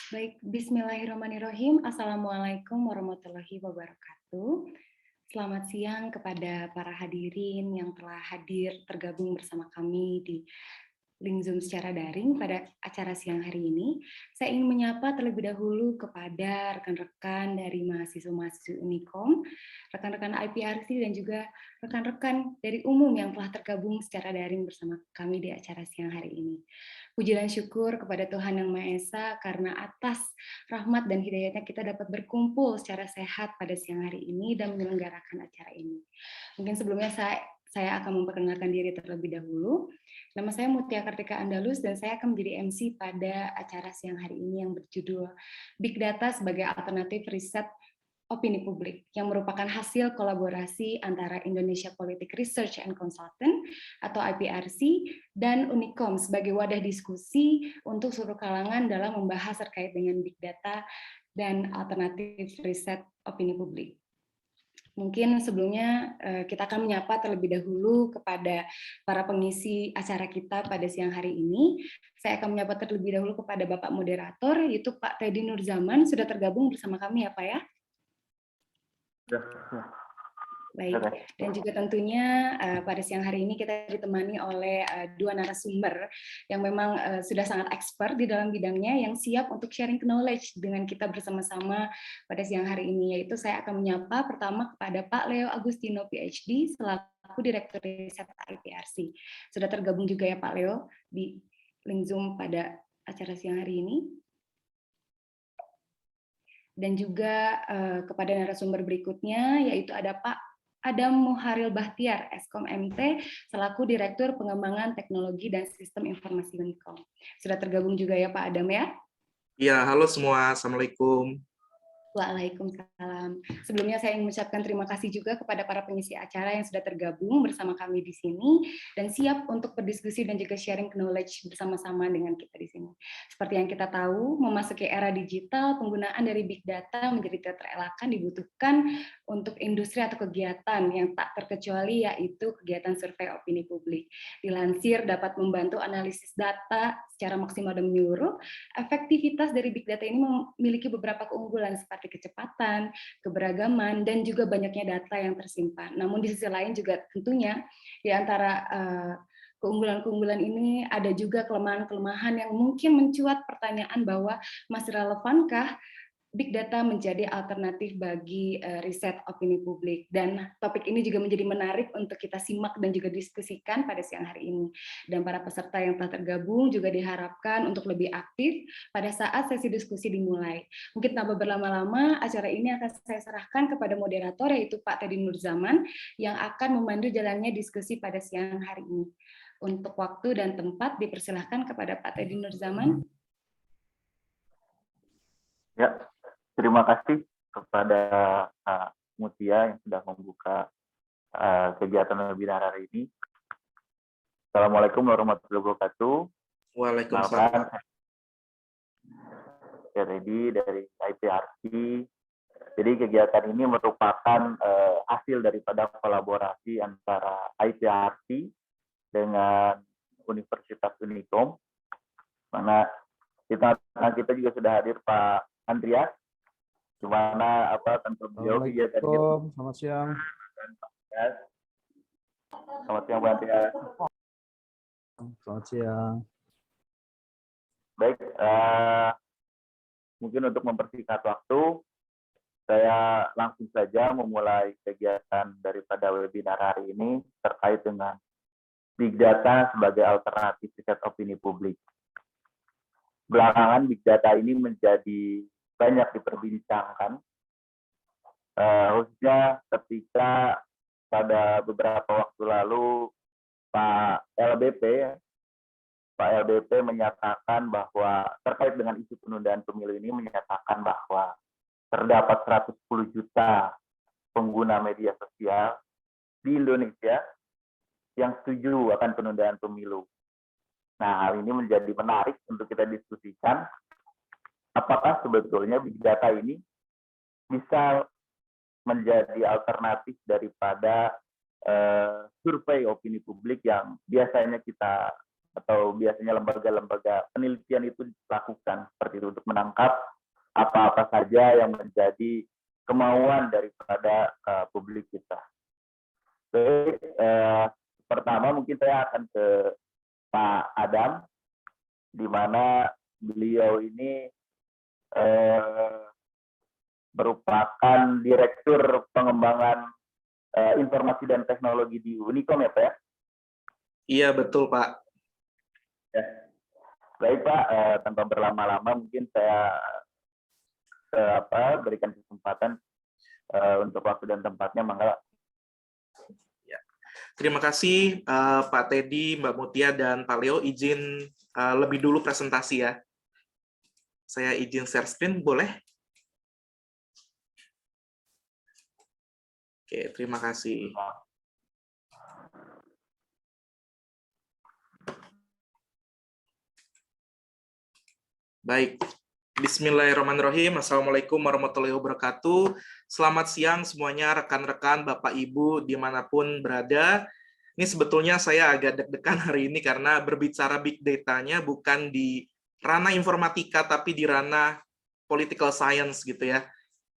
Baik, bismillahirrahmanirrahim. Assalamualaikum warahmatullahi wabarakatuh. Selamat siang kepada para hadirin yang telah hadir tergabung bersama kami di link Zoom secara daring pada acara siang hari ini. Saya ingin menyapa terlebih dahulu kepada rekan-rekan dari mahasiswa-mahasiswi Unikom, rekan-rekan IPRC, dan juga rekan-rekan dari umum yang telah tergabung secara daring bersama kami di acara siang hari ini. Puji dan syukur kepada Tuhan Yang Maha Esa karena atas rahmat dan hidayatnya kita dapat berkumpul secara sehat pada siang hari ini dan menyelenggarakan acara ini. Mungkin sebelumnya saya akan memperkenalkan diri terlebih dahulu. Nama saya Mutia Kartika Andalus dan saya akan menjadi MC pada acara siang hari ini yang berjudul Big Data sebagai Alternatif Riset Opini Publik, yang merupakan hasil kolaborasi antara Indonesia Politik Research and Consultant atau IPRC dan Unikom sebagai wadah diskusi untuk seluruh kalangan dalam membahas terkait dengan Big Data dan alternatif riset opini publik. Mungkin sebelumnya kita akan menyapa terlebih dahulu kepada para pengisi acara kita pada siang hari ini. Saya akan menyapa terlebih dahulu kepada Bapak Moderator, yaitu Pak Teddy Nurzaman, sudah tergabung bersama kami ya Pak ya? Baik, dan juga tentunya pada siang hari ini kita ditemani oleh dua narasumber yang memang sudah sangat expert di dalam bidangnya yang siap untuk sharing knowledge dengan kita bersama-sama pada siang hari ini, yaitu saya akan menyapa pertama kepada Pak Leo Agustino PhD selaku Direktur Riset IPRC. Sudah tergabung juga ya Pak Leo di link Zoom pada acara siang hari ini. Dan juga kepada narasumber berikutnya, yaitu ada Pak Adam Muharil Bahtiar, Eskom MT, selaku Direktur Pengembangan Teknologi dan Sistem Informasi Unikom. Sudah tergabung juga ya Pak Adam ya? Iya, halo semua. Assalamualaikum. Waalaikumsalam. Sebelumnya saya ingin mengucapkan terima kasih juga kepada para pengisi acara yang sudah tergabung bersama kami di sini dan siap untuk berdiskusi dan juga sharing knowledge bersama-sama dengan kita di sini. Seperti yang kita tahu, memasuki era digital, penggunaan dari big data menjadi tidak terelakkan dibutuhkan untuk industri atau kegiatan yang tak terkecuali yaitu kegiatan survei opini publik. Dilansir dapat membantu analisis data secara maksimal dan menyeluruh. Efektivitas dari big data ini memiliki beberapa keunggulan seperti kecepatan, keberagaman, dan juga banyaknya data yang tersimpan. Namun di sisi lain juga tentunya di antara keunggulan-keunggulan ini ada juga kelemahan-kelemahan yang mungkin mencuat pertanyaan bahwa masih relevankah Big Data menjadi alternatif bagi riset opini publik. Dan topik ini juga menjadi menarik untuk kita simak dan juga diskusikan pada siang hari ini. Dan para peserta yang telah tergabung juga diharapkan untuk lebih aktif pada saat sesi diskusi dimulai. Mungkin tanpa berlama-lama, acara ini akan saya serahkan kepada moderator, yaitu Pak Teddy Nurzaman, yang akan memandu jalannya diskusi pada siang hari ini. Untuk waktu dan tempat, dipersilahkan kepada Pak Teddy Nurzaman. Ya, terima kasih kepada Mutia yang sudah membuka kegiatan webinar hari ini. Assalamualaikum warahmatullahi wabarakatuh. Waalaikumsalam. Saya Reddy dari IPRC. Jadi kegiatan ini merupakan hasil daripada kolaborasi antara IPRC dengan Universitas Unikom, mana kita juga sudah hadir Pak Andreas, di mana tentu beliau Assalamualaikum, selamat siang. Selamat siang Pak Andreas. Selamat siang. Baik, mungkin untuk mempersingkat waktu, saya langsung saja memulai kegiatan daripada webinar hari ini terkait dengan Big Data sebagai alternatif riset opini publik. Belakangan Big Data ini menjadi banyak diperbincangkan, khususnya ketika pada beberapa waktu lalu Pak LBP menyatakan bahwa terkait dengan isu penundaan pemilu ini menyatakan bahwa terdapat 110 juta pengguna media sosial di Indonesia yang setuju akan penundaan pemilu. Nah, hal ini menjadi menarik untuk kita diskusikan. Apakah sebetulnya Big Data ini bisa menjadi alternatif daripada survei opini publik yang biasanya kita atau biasanya lembaga-lembaga penelitian itu lakukan seperti itu untuk menangkap apa-apa saja yang menjadi kemauan daripada publik kita. Oke, pertama mungkin saya akan ke Pak Adam, di mana beliau ini merupakan Direktur Pengembangan Informasi dan Teknologi di Unicom ya Pak ya? Iya, betul Pak. Ya. Baik Pak, tanpa berlama-lama mungkin saya berikan kesempatan untuk waktu dan tempatnya, mangga. Ya. Terima kasih Pak Teddy, Mbak Mutia, dan Pak Leo. Izin lebih dulu presentasi ya. Saya izin share screen, boleh? Oke, terima kasih. Baik, Bismillahirrahmanirrahim. Assalamualaikum warahmatullahi wabarakatuh. Selamat siang semuanya, rekan-rekan, Bapak, Ibu, dimanapun berada. Ini sebetulnya saya agak deg-degan hari ini karena berbicara big data-nya bukan di ranah informatika, tapi di ranah political science gitu ya.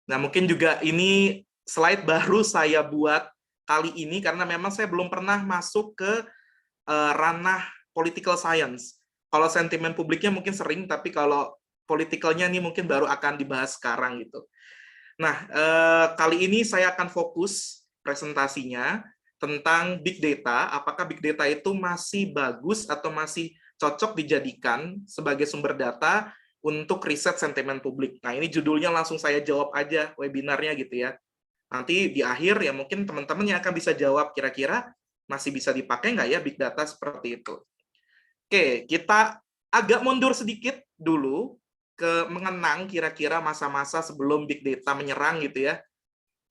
Nah, mungkin juga ini slide baru saya buat kali ini karena memang saya belum pernah masuk ke ranah political science. Kalau sentimen publiknya mungkin sering, tapi kalau politikalnya ini mungkin baru akan dibahas sekarang gitu. Nah, kali ini saya akan fokus presentasinya tentang big data. Apakah big data itu masih bagus atau masih cocok dijadikan sebagai sumber data untuk riset sentimen publik. Nah, ini judulnya langsung saya jawab aja webinarnya gitu ya. Nanti di akhir ya mungkin teman-teman yang akan bisa jawab kira-kira masih bisa dipakai nggak ya big data seperti itu. Oke, kita agak mundur sedikit dulu ke mengenang kira-kira masa-masa sebelum big data menyerang gitu ya.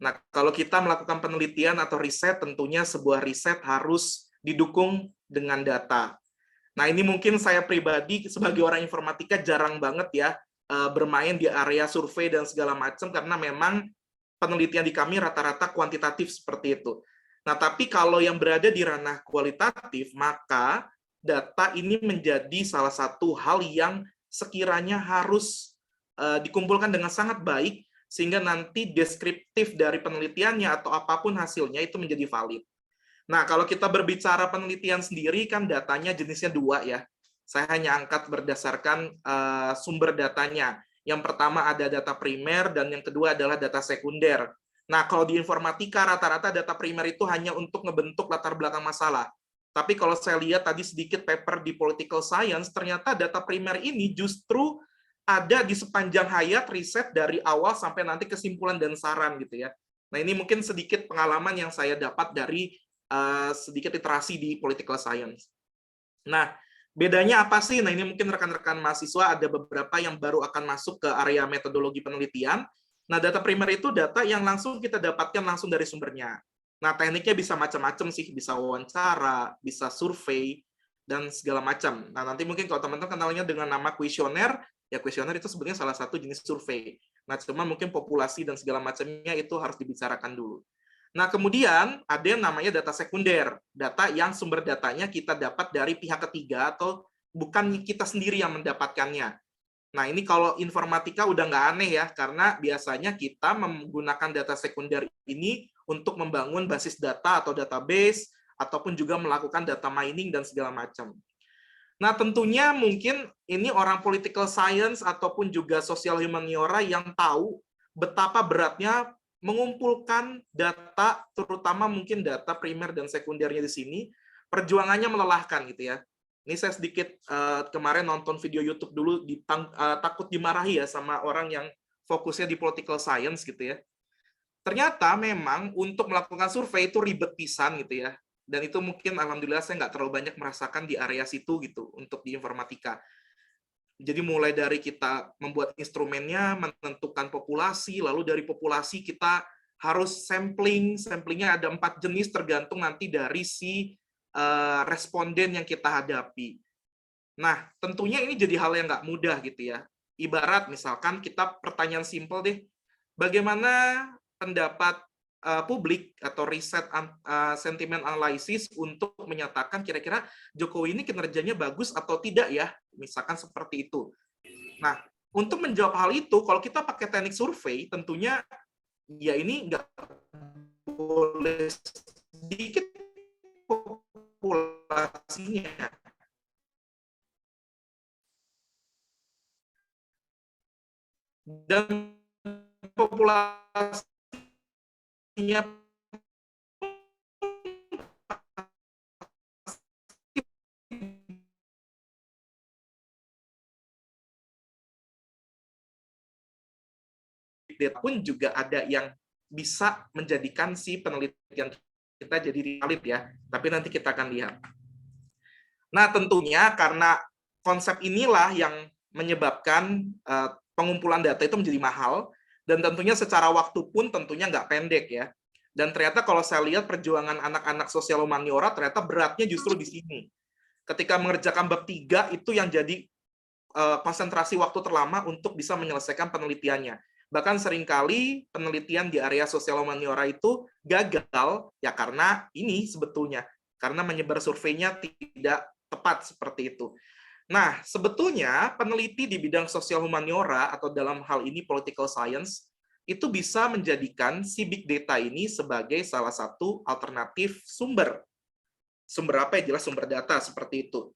Nah, kalau kita melakukan penelitian atau riset, tentunya sebuah riset harus didukung dengan data. Nah, ini mungkin saya pribadi sebagai orang informatika jarang banget ya bermain di area survei dan segala macam karena memang penelitian di kami rata-rata kuantitatif seperti itu. Nah, tapi kalau yang berada di ranah kualitatif, maka data ini menjadi salah satu hal yang sekiranya harus dikumpulkan dengan sangat baik, sehingga nanti deskriptif dari penelitiannya atau apapun hasilnya itu menjadi valid. Nah, kalau kita berbicara penelitian sendiri, kan datanya jenisnya dua ya. Saya hanya angkat berdasarkan sumber datanya. Yang pertama ada data primer, dan yang kedua adalah data sekunder. Nah, kalau di informatika, rata-rata data primer itu hanya untuk ngebentuk latar belakang masalah. Tapi kalau saya lihat tadi sedikit paper di political science, ternyata data primer ini justru ada di sepanjang hayat riset dari awal sampai nanti kesimpulan dan saran gitu ya. Nah, ini mungkin sedikit pengalaman yang saya dapat dari sedikit literasi di political science. Nah, bedanya apa sih? Nah, ini mungkin rekan-rekan mahasiswa ada beberapa yang baru akan masuk ke area metodologi penelitian. Nah, data primer itu data yang langsung kita dapatkan langsung dari sumbernya. Nah, tekniknya bisa macam-macam sih, bisa wawancara, bisa survei, dan segala macam. Nah, nanti mungkin kalau teman-teman kenalnya dengan nama kuesioner, ya kuesioner itu sebenarnya salah satu jenis survei. Nah, cuma mungkin populasi dan segala macamnya itu harus dibicarakan dulu. Nah, kemudian ada yang namanya data sekunder, data yang sumber datanya kita dapat dari pihak ketiga atau bukan kita sendiri yang mendapatkannya. Nah, ini kalau informatika udah nggak aneh ya, karena biasanya kita menggunakan data sekunder ini untuk membangun basis data atau database, ataupun juga melakukan data mining dan segala macam. Nah, tentunya mungkin ini orang political science ataupun juga social humaniora yang tahu betapa beratnya mengumpulkan data, terutama mungkin data primer dan sekundernya di sini, perjuangannya melelahkan gitu ya. Ini saya sedikit kemarin nonton video YouTube dulu, takut dimarahi ya sama orang yang fokusnya di political science gitu ya. Ternyata memang untuk melakukan survei itu ribet pisan gitu ya. Dan itu mungkin alhamdulillah saya nggak terlalu banyak merasakan di area situ gitu untuk di informatika. Jadi mulai dari kita membuat instrumennya, menentukan populasi, lalu dari populasi kita harus sampling. Samplingnya ada 4 jenis tergantung nanti dari si responden yang kita hadapi. Nah, tentunya ini jadi hal yang nggak mudah gitu ya. Ibarat misalkan kita pertanyaan simpel deh, bagaimana pendapat publik atau riset sentiment analysis untuk menyatakan kira-kira Jokowi ini kinerjanya bagus atau tidak ya, misalkan seperti itu. Nah, untuk menjawab hal itu, kalau kita pakai teknik survei, tentunya ya ini nggak boleh sedikit populasinya. Dan populasinya data pun juga ada yang bisa menjadikan si penelitian kita jadi valid ya. Tapi nanti kita akan lihat. Nah, tentunya karena konsep inilah yang menyebabkan pengumpulan data itu menjadi mahal, dan tentunya secara waktu pun tentunya nggak pendek ya. Dan ternyata kalau saya lihat perjuangan anak-anak sosial humaniora ternyata beratnya justru di sini. Ketika mengerjakan bab 3 itu yang jadi konsentrasi waktu terlama untuk bisa menyelesaikan penelitiannya. Bahkan seringkali penelitian di area sosial humaniora itu gagal ya karena ini sebetulnya, karena menyebar surveinya tidak tepat seperti itu. Nah, sebetulnya peneliti di bidang sosial humaniora atau dalam hal ini political science itu bisa menjadikan si big data ini sebagai salah satu alternatif sumber. Sumber apa ya? Jelas sumber data seperti itu.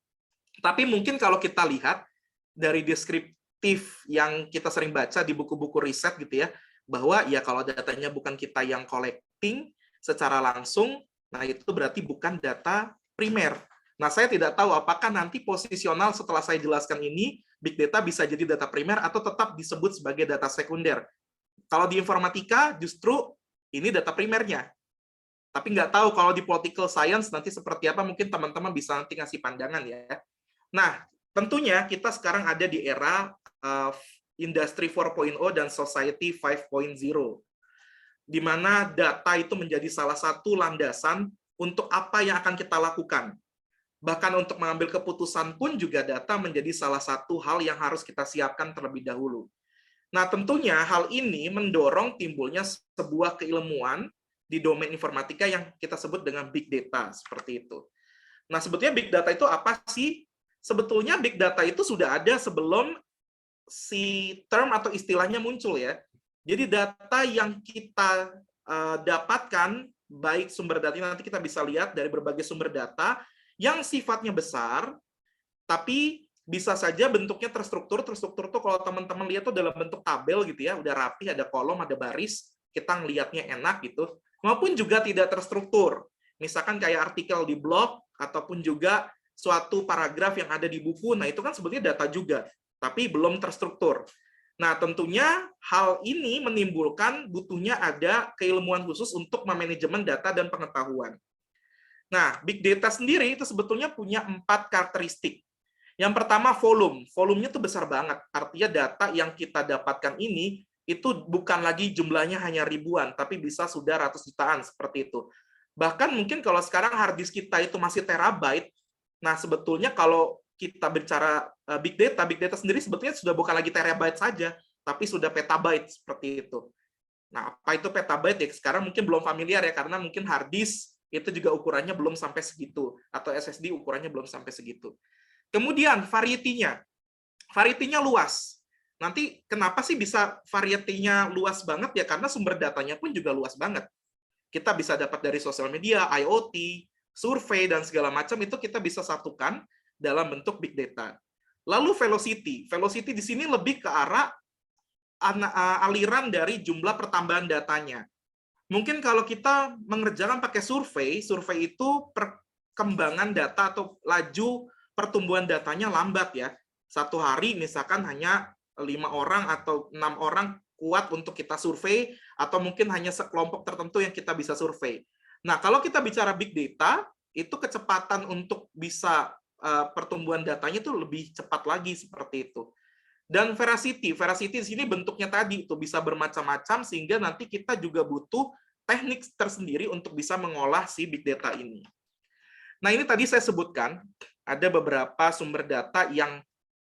Tapi mungkin kalau kita lihat dari deskriptif yang kita sering baca di buku-buku riset gitu ya, bahwa ya kalau datanya bukan kita yang collecting secara langsung, nah itu berarti bukan data primer. Nah, saya tidak tahu apakah nanti posisional setelah saya jelaskan ini, big data bisa jadi data primer atau tetap disebut sebagai data sekunder. Kalau di informatika justru ini data primernya. Tapi nggak tahu kalau di political science nanti seperti apa, mungkin teman-teman bisa nanti ngasih pandangan ya. Nah, tentunya kita sekarang ada di era Industri 4.0 dan Society 5.0, di mana data itu menjadi salah satu landasan untuk apa yang akan kita lakukan. Bahkan untuk mengambil keputusan pun juga data menjadi salah satu hal yang harus kita siapkan terlebih dahulu. Nah, tentunya hal ini mendorong timbulnya sebuah keilmuan di domain informatika yang kita sebut dengan big data, seperti itu. Nah, sebetulnya big data itu apa sih? Sebetulnya big data itu sudah ada sebelum si term atau istilahnya muncul ya. Jadi data yang kita dapatkan, baik sumber data nanti kita bisa lihat dari berbagai sumber data yang sifatnya besar, tapi bisa saja bentuknya terstruktur. Terstruktur tuh kalau teman-teman lihat tuh dalam bentuk tabel gitu ya, udah rapi, ada kolom, ada baris, kita ngelihatnya enak gitu. Maupun juga tidak terstruktur. Misalkan kayak artikel di blog, ataupun juga suatu paragraf yang ada di buku, nah itu kan sebetulnya data juga, tapi belum terstruktur. Nah, tentunya hal ini menimbulkan butuhnya ada keilmuan khusus untuk memanajemen data dan pengetahuan. Nah, big data sendiri itu sebetulnya punya 4 karakteristik. Yang pertama, volume. Volumenya itu besar banget. Artinya data yang kita dapatkan ini itu bukan lagi jumlahnya hanya ribuan, tapi bisa sudah ratus jutaan, seperti itu. Bahkan mungkin kalau sekarang hard disk kita itu masih terabyte, nah sebetulnya kalau kita bicara big data sendiri sebetulnya sudah bukan lagi terabyte saja, tapi sudah petabyte, seperti itu. Nah, apa itu petabyte ya? Sekarang mungkin belum familiar ya, karena mungkin hard disk itu juga ukurannya belum sampai segitu, atau SSD ukurannya belum sampai segitu. Kemudian variety-nya. Variety-nya luas. Nanti kenapa sih bisa variety-nya luas banget ya? Karena sumber datanya pun juga luas banget. Kita bisa dapat dari sosial media, IoT, survei, dan segala macam itu kita bisa satukan dalam bentuk big data. Lalu velocity. Velocity di sini lebih ke arah aliran dari jumlah pertambahan datanya. Mungkin kalau kita mengerjakan pakai survei, survei itu perkembangan data atau laju pertumbuhan datanya lambat ya. Satu hari misalkan hanya 5 orang atau 6 orang kuat untuk kita survei, atau mungkin hanya sekelompok tertentu yang kita bisa survei. Nah, kalau kita bicara big data, itu kecepatan untuk bisa pertumbuhan datanya itu lebih cepat lagi, seperti itu. Dan veracity di sini bentuknya tadi itu bisa bermacam-macam, sehingga nanti kita juga butuh teknik tersendiri untuk bisa mengolah si big data ini. Nah, ini tadi saya sebutkan, ada beberapa sumber data yang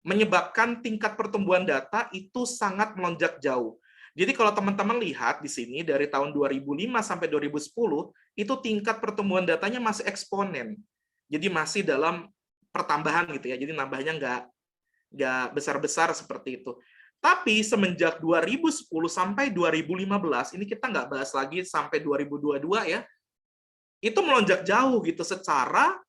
menyebabkan tingkat pertumbuhan data itu sangat melonjak jauh. Jadi kalau teman-teman lihat di sini dari tahun 2005 sampai 2010 itu tingkat pertumbuhan datanya masih eksponen. Jadi masih dalam pertambahan gitu ya. Jadi nambahnya nggak besar-besar seperti itu. Tapi semenjak 2010 sampai 2015, ini kita nggak bahas lagi sampai 2022 ya, itu melonjak jauh gitu secara,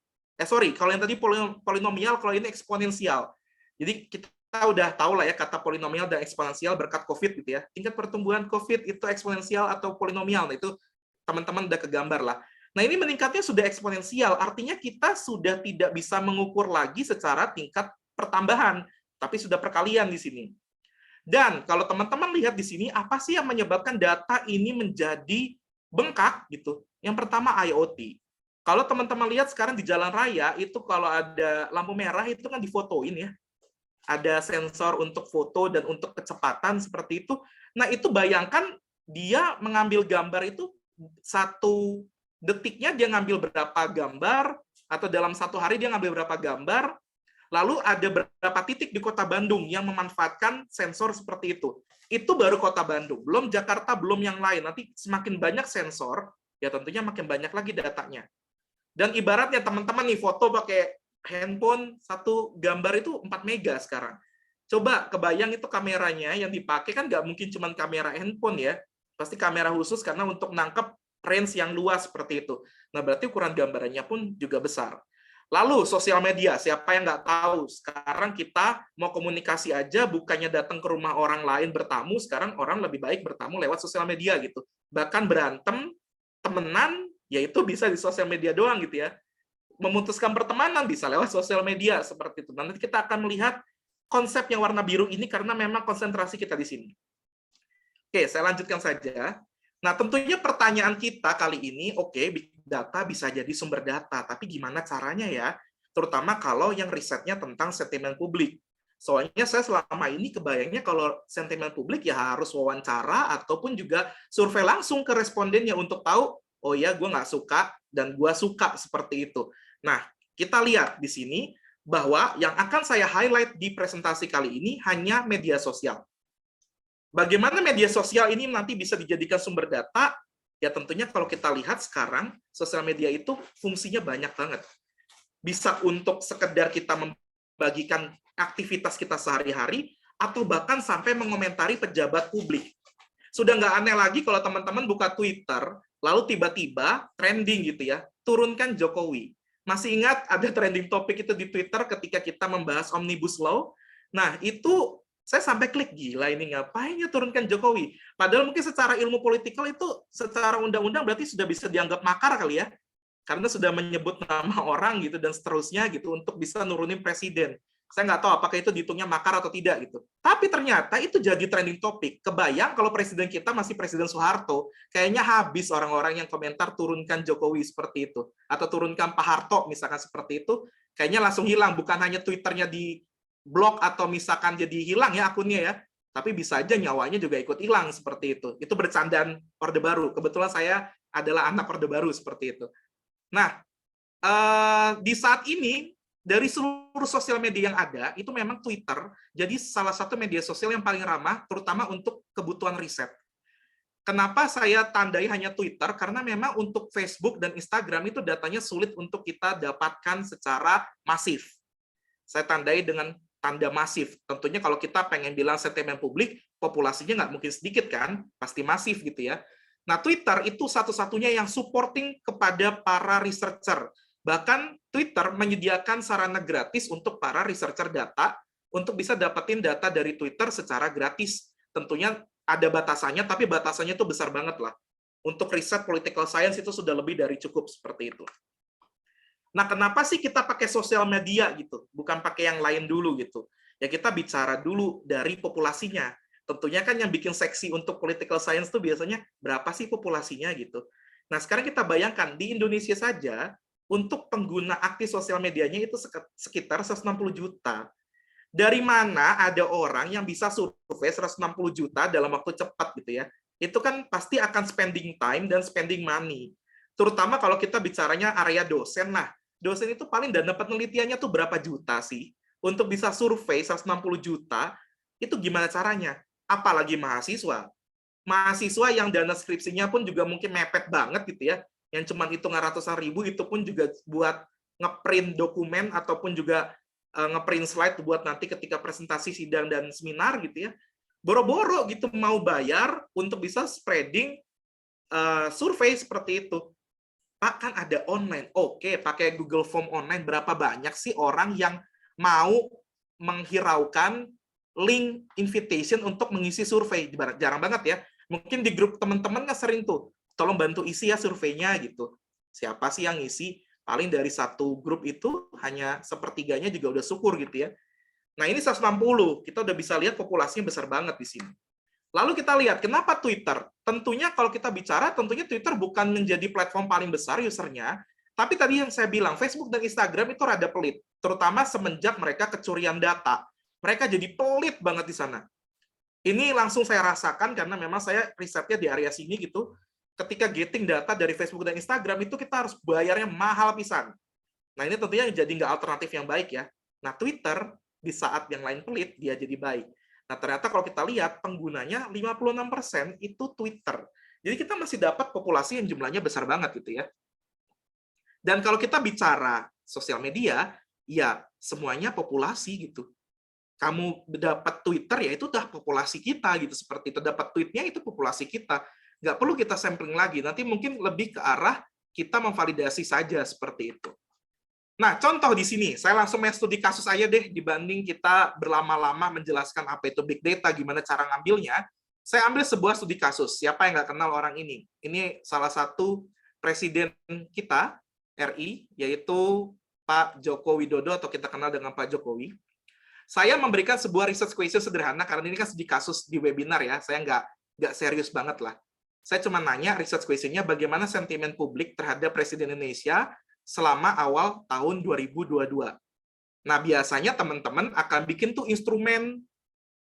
kalau yang tadi polinomial, kalau ini eksponensial. Jadi kita udah tahu lah ya kata polinomial dan eksponensial berkat COVID gitu ya. Tingkat pertumbuhan COVID itu eksponensial atau polinomial, nah itu teman-teman udah kegambar lah. Nah ini meningkatnya sudah eksponensial, artinya kita sudah tidak bisa mengukur lagi secara tingkat pertambahan, tapi sudah perkalian di sini. Dan kalau teman-teman lihat di sini, apa sih yang menyebabkan data ini menjadi bengkak gitu? Yang pertama IoT. Kalau teman-teman lihat sekarang di jalan raya, itu kalau ada lampu merah itu kan difotoin ya. Ada sensor untuk foto dan untuk kecepatan seperti itu. Nah itu bayangkan dia mengambil gambar itu 1 detiknya dia ngambil berapa gambar, atau dalam 1 hari dia ngambil berapa gambar, lalu ada berapa titik di Kota Bandung yang memanfaatkan sensor seperti itu. Itu baru Kota Bandung, belum Jakarta, belum yang lain. Nanti semakin banyak sensor, ya tentunya makin banyak lagi datanya. Dan ibaratnya teman-teman nih foto pakai handphone, 1 gambar itu 4 mega sekarang. Coba kebayang itu kameranya yang dipakai kan nggak mungkin cuma kamera handphone ya, pasti kamera khusus karena untuk nangkep range yang luas seperti itu. Nah berarti ukuran gambarannya pun juga besar. Lalu sosial media, siapa yang nggak tahu? Sekarang kita mau komunikasi aja, bukannya datang ke rumah orang lain bertamu, sekarang orang lebih baik bertamu lewat sosial media gitu. Bahkan berantem, temenan, yaitu bisa di sosial media doang gitu ya. Memutuskan pertemanan bisa lewat sosial media seperti itu. Nanti kita akan melihat konsep yang warna biru ini karena memang konsentrasi kita di sini. Oke, saya lanjutkan saja. Nah, tentunya pertanyaan kita kali ini, oke, big data bisa jadi sumber data, tapi gimana caranya ya? Terutama kalau yang risetnya tentang sentimen publik. Soalnya saya selama ini kebayangnya kalau sentimen publik ya harus wawancara ataupun juga survei langsung ke respondennya untuk tahu, oh ya gue nggak suka dan gue suka seperti itu. Nah, kita lihat di sini bahwa yang akan saya highlight di presentasi kali ini hanya media sosial. Bagaimana media sosial ini nanti bisa dijadikan sumber data? Ya tentunya kalau kita lihat sekarang, sosial media itu fungsinya banyak banget. Bisa untuk sekedar kita membagikan aktivitas kita sehari-hari, atau bahkan sampai mengomentari pejabat publik. Sudah nggak aneh lagi kalau teman-teman buka Twitter, lalu tiba-tiba trending gitu ya, turunkan Jokowi. Masih ingat ada trending topik itu di Twitter ketika kita membahas Omnibus Law? Nah, itu saya sampai klik, gila ini ngapain ya turunkan Jokowi? Padahal mungkin secara ilmu politikal itu secara undang-undang berarti sudah bisa dianggap makar kali ya. Karena sudah menyebut nama orang gitu dan seterusnya gitu untuk bisa nurunin presiden. Saya nggak tahu apakah itu dihitungnya makar atau tidak gitu. Tapi ternyata itu jadi trending topik. Kebayang kalau presiden kita masih Presiden Soeharto, kayaknya habis orang-orang yang komentar turunkan Jokowi seperti itu. Atau turunkan Pak Harto misalkan seperti itu, kayaknya langsung hilang. Bukan hanya Twitternya di blok atau misalkan jadi hilang ya akunnya ya, tapi bisa aja nyawanya juga ikut hilang seperti itu. Itu bercandaan Orde Baru. Kebetulan saya adalah anak Orde Baru seperti itu. Nah, di saat ini dari seluruh sosial media yang ada, itu memang Twitter jadi salah satu media sosial yang paling ramah, terutama untuk kebutuhan riset. Kenapa saya tandai hanya Twitter? Karena memang untuk Facebook dan Instagram itu datanya sulit untuk kita dapatkan secara masif. Saya tandai dengan tanda masif. Tentunya kalau kita pengen bilang sentimen publik, populasinya nggak mungkin sedikit kan, pasti masif gitu ya. Nah, Twitter itu satu-satunya yang supporting kepada para researcher. Bahkan Twitter menyediakan sarana gratis untuk para researcher data, untuk bisa dapetin data dari Twitter secara gratis. Tentunya ada batasannya, tapi batasannya itu besar banget lah. Untuk riset political science itu sudah lebih dari cukup seperti itu. Nah, kenapa sih kita pakai sosial media gitu, bukan pakai yang lain dulu gitu? Ya kita bicara dulu dari populasinya. Tentunya kan yang bikin seksi untuk political science itu biasanya berapa sih populasinya gitu. Nah, sekarang kita bayangkan di Indonesia saja untuk pengguna aktif sosial medianya itu sekitar 160 juta. Dari mana ada orang yang bisa survei 160 juta dalam waktu cepat gitu ya? Itu kan pasti akan spending time dan spending money. Terutama kalau kita bicaranya area dosen. Nah, dosen itu paling dana penelitiannya tuh berapa juta sih? Untuk bisa survei 160 juta, itu gimana caranya? Apalagi mahasiswa. mahasiswa yang dana skripsinya pun juga mungkin mepet banget gitu ya, yang cuma hitungan ratusan ribu, itu pun juga buat ngeprint dokumen ataupun juga ngeprint slide buat nanti ketika presentasi sidang dan seminar gitu ya. Boro-boro gitu mau bayar untuk bisa spreading survei seperti itu. Pak, kan ada online. Oke, pakai Google Form online, berapa banyak sih orang yang mau menghiraukan link invitation untuk mengisi survei? Jarang banget ya. Mungkin di grup teman-teman nggak sering tuh, tolong bantu isi ya surveinya gitu. Siapa sih yang ngisi? Paling dari satu grup itu hanya sepertiganya juga udah syukur gitu ya. Nah, ini 160, kita udah bisa lihat populasinya besar banget di sini. Lalu kita lihat, kenapa Twitter? Tentunya kalau kita bicara, tentunya Twitter bukan menjadi platform paling besar usernya, tapi tadi yang saya bilang, Facebook dan Instagram itu rada pelit, terutama semenjak mereka kecurian data. Mereka jadi pelit banget di sana. Ini langsung saya rasakan, karena memang saya risetnya di area sini gitu, ketika getting data dari Facebook dan Instagram, itu kita harus bayarnya mahal pisan. Nah, ini tentunya jadi nggak alternatif yang baik ya. Nah, Twitter, di saat yang lain pelit, dia jadi baik. Nah, ternyata kalau kita lihat penggunanya 56% itu Twitter. Jadi kita masih dapat populasi yang jumlahnya besar banget gitu ya. Dan kalau kita bicara sosial media, ya semuanya populasi gitu. Kamu dapat Twitter, ya itu udah populasi kita gitu. Seperti itu, dapat tweetnya itu populasi kita. Nggak perlu kita sampling lagi. Nanti mungkin lebih ke arah kita memvalidasi saja seperti itu. Nah, contoh di sini, saya langsung main studi kasus aja deh, dibanding kita berlama-lama menjelaskan apa itu big data, gimana cara ngambilnya. Saya ambil sebuah studi kasus. Siapa yang nggak kenal orang ini? Ini salah satu presiden kita, RI, yaitu Pak Joko Widodo, atau kita kenal dengan Pak Jokowi. Saya memberikan sebuah research question sederhana, karena ini kan studi kasus di webinar ya, saya nggak serius banget lah. Saya cuma nanya research question-nya, bagaimana sentimen publik terhadap Presiden Indonesia selama awal tahun 2022. Nah, biasanya teman-teman akan bikin tuh instrumen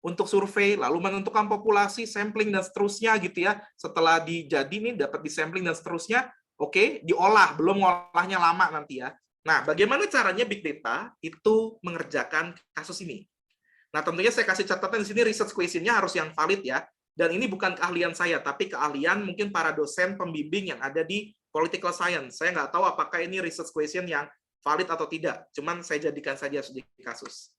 untuk survei, lalu menentukan populasi, sampling, dan seterusnya gitu ya. Setelah dijadi nih, dapat disampling dan seterusnya, oke, diolah, belum ngolahnya lama nanti ya. Nah, bagaimana caranya Big Data itu mengerjakan kasus ini? Nah, tentunya saya kasih catatan di sini, research question-nya harus yang valid ya. Dan ini bukan keahlian saya, tapi keahlian mungkin para dosen pembimbing yang ada di political science. Saya nggak tahu apakah ini research question yang valid atau tidak. Cuman saya jadikan saja studi kasus.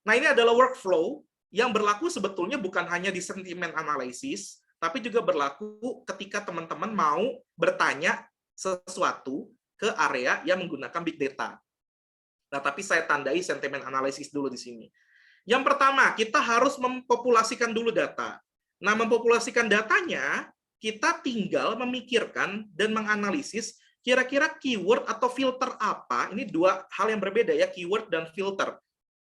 Nah, ini adalah workflow yang berlaku sebetulnya bukan hanya di sentiment analysis, tapi juga berlaku ketika teman-teman mau bertanya sesuatu ke area yang menggunakan big data. Nah, tapi saya tandai sentiment analysis dulu di sini. Yang pertama, kita harus mempopulasikan dulu data. Nah, mempopulasikan datanya, kita tinggal memikirkan dan menganalisis kira-kira keyword atau filter apa. Ini dua hal yang berbeda ya, keyword dan filter.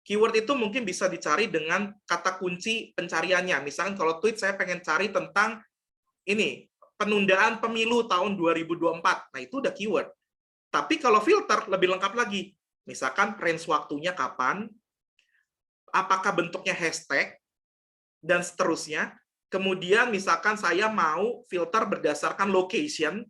Keyword itu mungkin bisa dicari dengan kata kunci pencariannya. Misalkan kalau tweet saya pengen cari tentang ini, penundaan pemilu tahun 2024. Nah, itu udah keyword. Tapi kalau filter lebih lengkap lagi. Misalkan range waktunya kapan, apakah bentuknya hashtag, dan seterusnya. Kemudian misalkan saya mau filter berdasarkan location,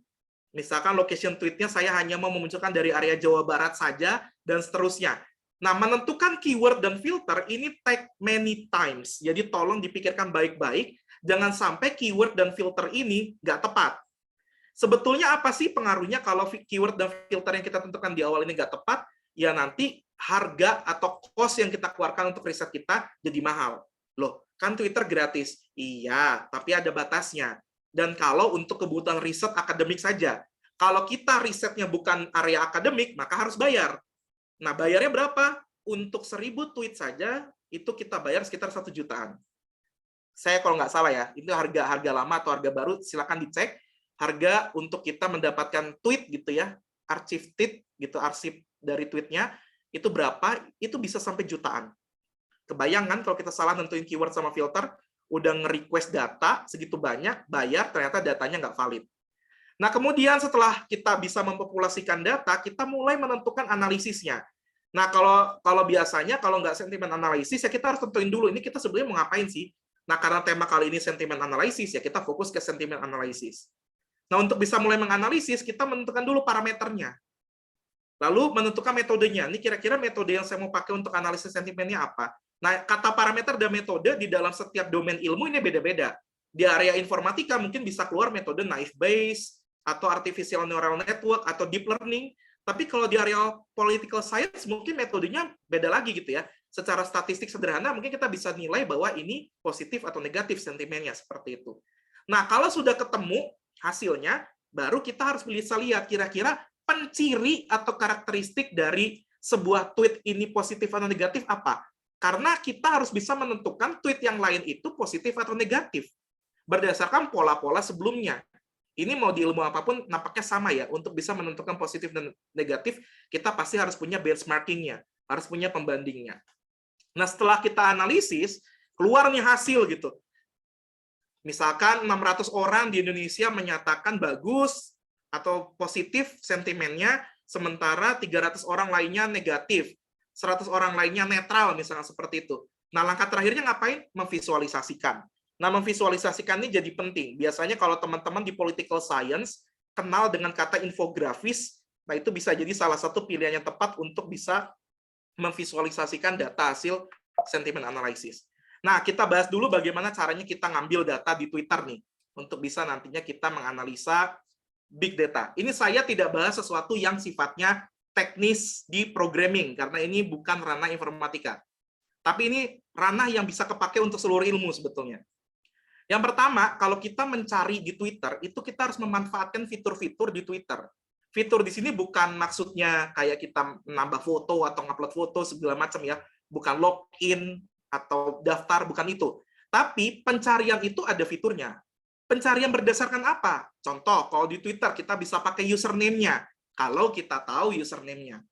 misalkan location tweetnya saya hanya mau memunculkan dari area Jawa Barat saja, dan seterusnya. Nah, menentukan keyword dan filter ini take many times. Jadi tolong dipikirkan baik-baik, jangan sampai keyword dan filter ini nggak tepat. Sebetulnya apa sih pengaruhnya kalau keyword dan filter yang kita tentukan di awal ini nggak tepat? Ya nanti harga atau cost yang kita keluarkan untuk riset kita jadi mahal. Loh, kan Twitter gratis. Iya, tapi ada batasnya. Dan kalau untuk kebutuhan riset akademik saja. Kalau kita risetnya bukan area akademik, maka harus bayar. Nah, bayarnya berapa? Untuk 1000 tweet saja, itu kita bayar sekitar 1 jutaan. Saya kalau nggak salah ya, itu harga lama atau harga baru, silakan dicek. Harga untuk kita mendapatkan tweet gitu ya, arsip tweet gitu, arsip dari tweetnya, itu berapa? Itu bisa sampai jutaan. Kebayangkan kalau kita salah nentuin keyword sama filter, udah nge-request data segitu banyak, bayar, ternyata datanya nggak valid. Nah, kemudian setelah kita bisa mempopulasikan data, kita mulai menentukan analisisnya. Nah, kalau biasanya, kalau nggak sentimen analisis, ya kita harus tentuin dulu, ini kita sebenarnya mau ngapain sih? Nah, karena tema kali ini sentimen analisis, ya kita fokus ke sentimen analisis. Nah, untuk bisa mulai menganalisis, kita menentukan dulu parameternya. Lalu menentukan metodenya. Ini kira-kira metode yang saya mau pakai untuk analisis sentimennya apa? Nah, kata parameter dan metode di dalam setiap domain ilmu ini beda-beda. Di area informatika mungkin bisa keluar metode naive Bayes, atau artificial neural network, atau deep learning. Tapi kalau di area political science mungkin metodenya beda lagi gitu ya. Secara statistik sederhana mungkin kita bisa nilai bahwa ini positif atau negatif sentimennya seperti itu. Nah, kalau sudah ketemu hasilnya, baru kita harus bisa lihat kira-kira penciri atau karakteristik dari sebuah tweet ini positif atau negatif apa. Karena kita harus bisa menentukan tweet yang lain itu positif atau negatif berdasarkan pola-pola sebelumnya. Ini mau di ilmu apapun nampaknya sama ya. Untuk bisa menentukan positif dan negatif, kita pasti harus punya benchmarking-nya, harus punya pembandingnya. Nah, setelah kita analisis, keluar nih hasil gitu. Misalkan 600 orang di Indonesia menyatakan bagus atau positif sentimennya, sementara 300 orang lainnya negatif. 100 orang lainnya netral, misalnya seperti itu. Nah, langkah terakhirnya ngapain? Memvisualisasikan. Nah, memvisualisasikan ini jadi penting. Biasanya kalau teman-teman di political science kenal dengan kata infografis, nah itu bisa jadi salah satu pilihan yang tepat untuk bisa memvisualisasikan data hasil sentiment analysis. Nah, kita bahas dulu bagaimana caranya kita ngambil data di Twitter nih, untuk bisa nantinya kita menganalisa big data. Ini saya tidak bahas sesuatu yang sifatnya teknis di programming, karena ini bukan ranah informatika. Tapi ini ranah yang bisa kepake untuk seluruh ilmu sebetulnya. Yang pertama, kalau kita mencari di Twitter, itu kita harus memanfaatkan fitur-fitur di Twitter. Fitur di sini bukan maksudnya kayak kita menambah foto atau ngupload foto segala macam ya, bukan login atau daftar, bukan itu. Tapi pencarian itu ada fiturnya. Pencarian berdasarkan apa? Contoh, kalau di Twitter kita bisa pakai username-nya, kalau kita tahu username-nya.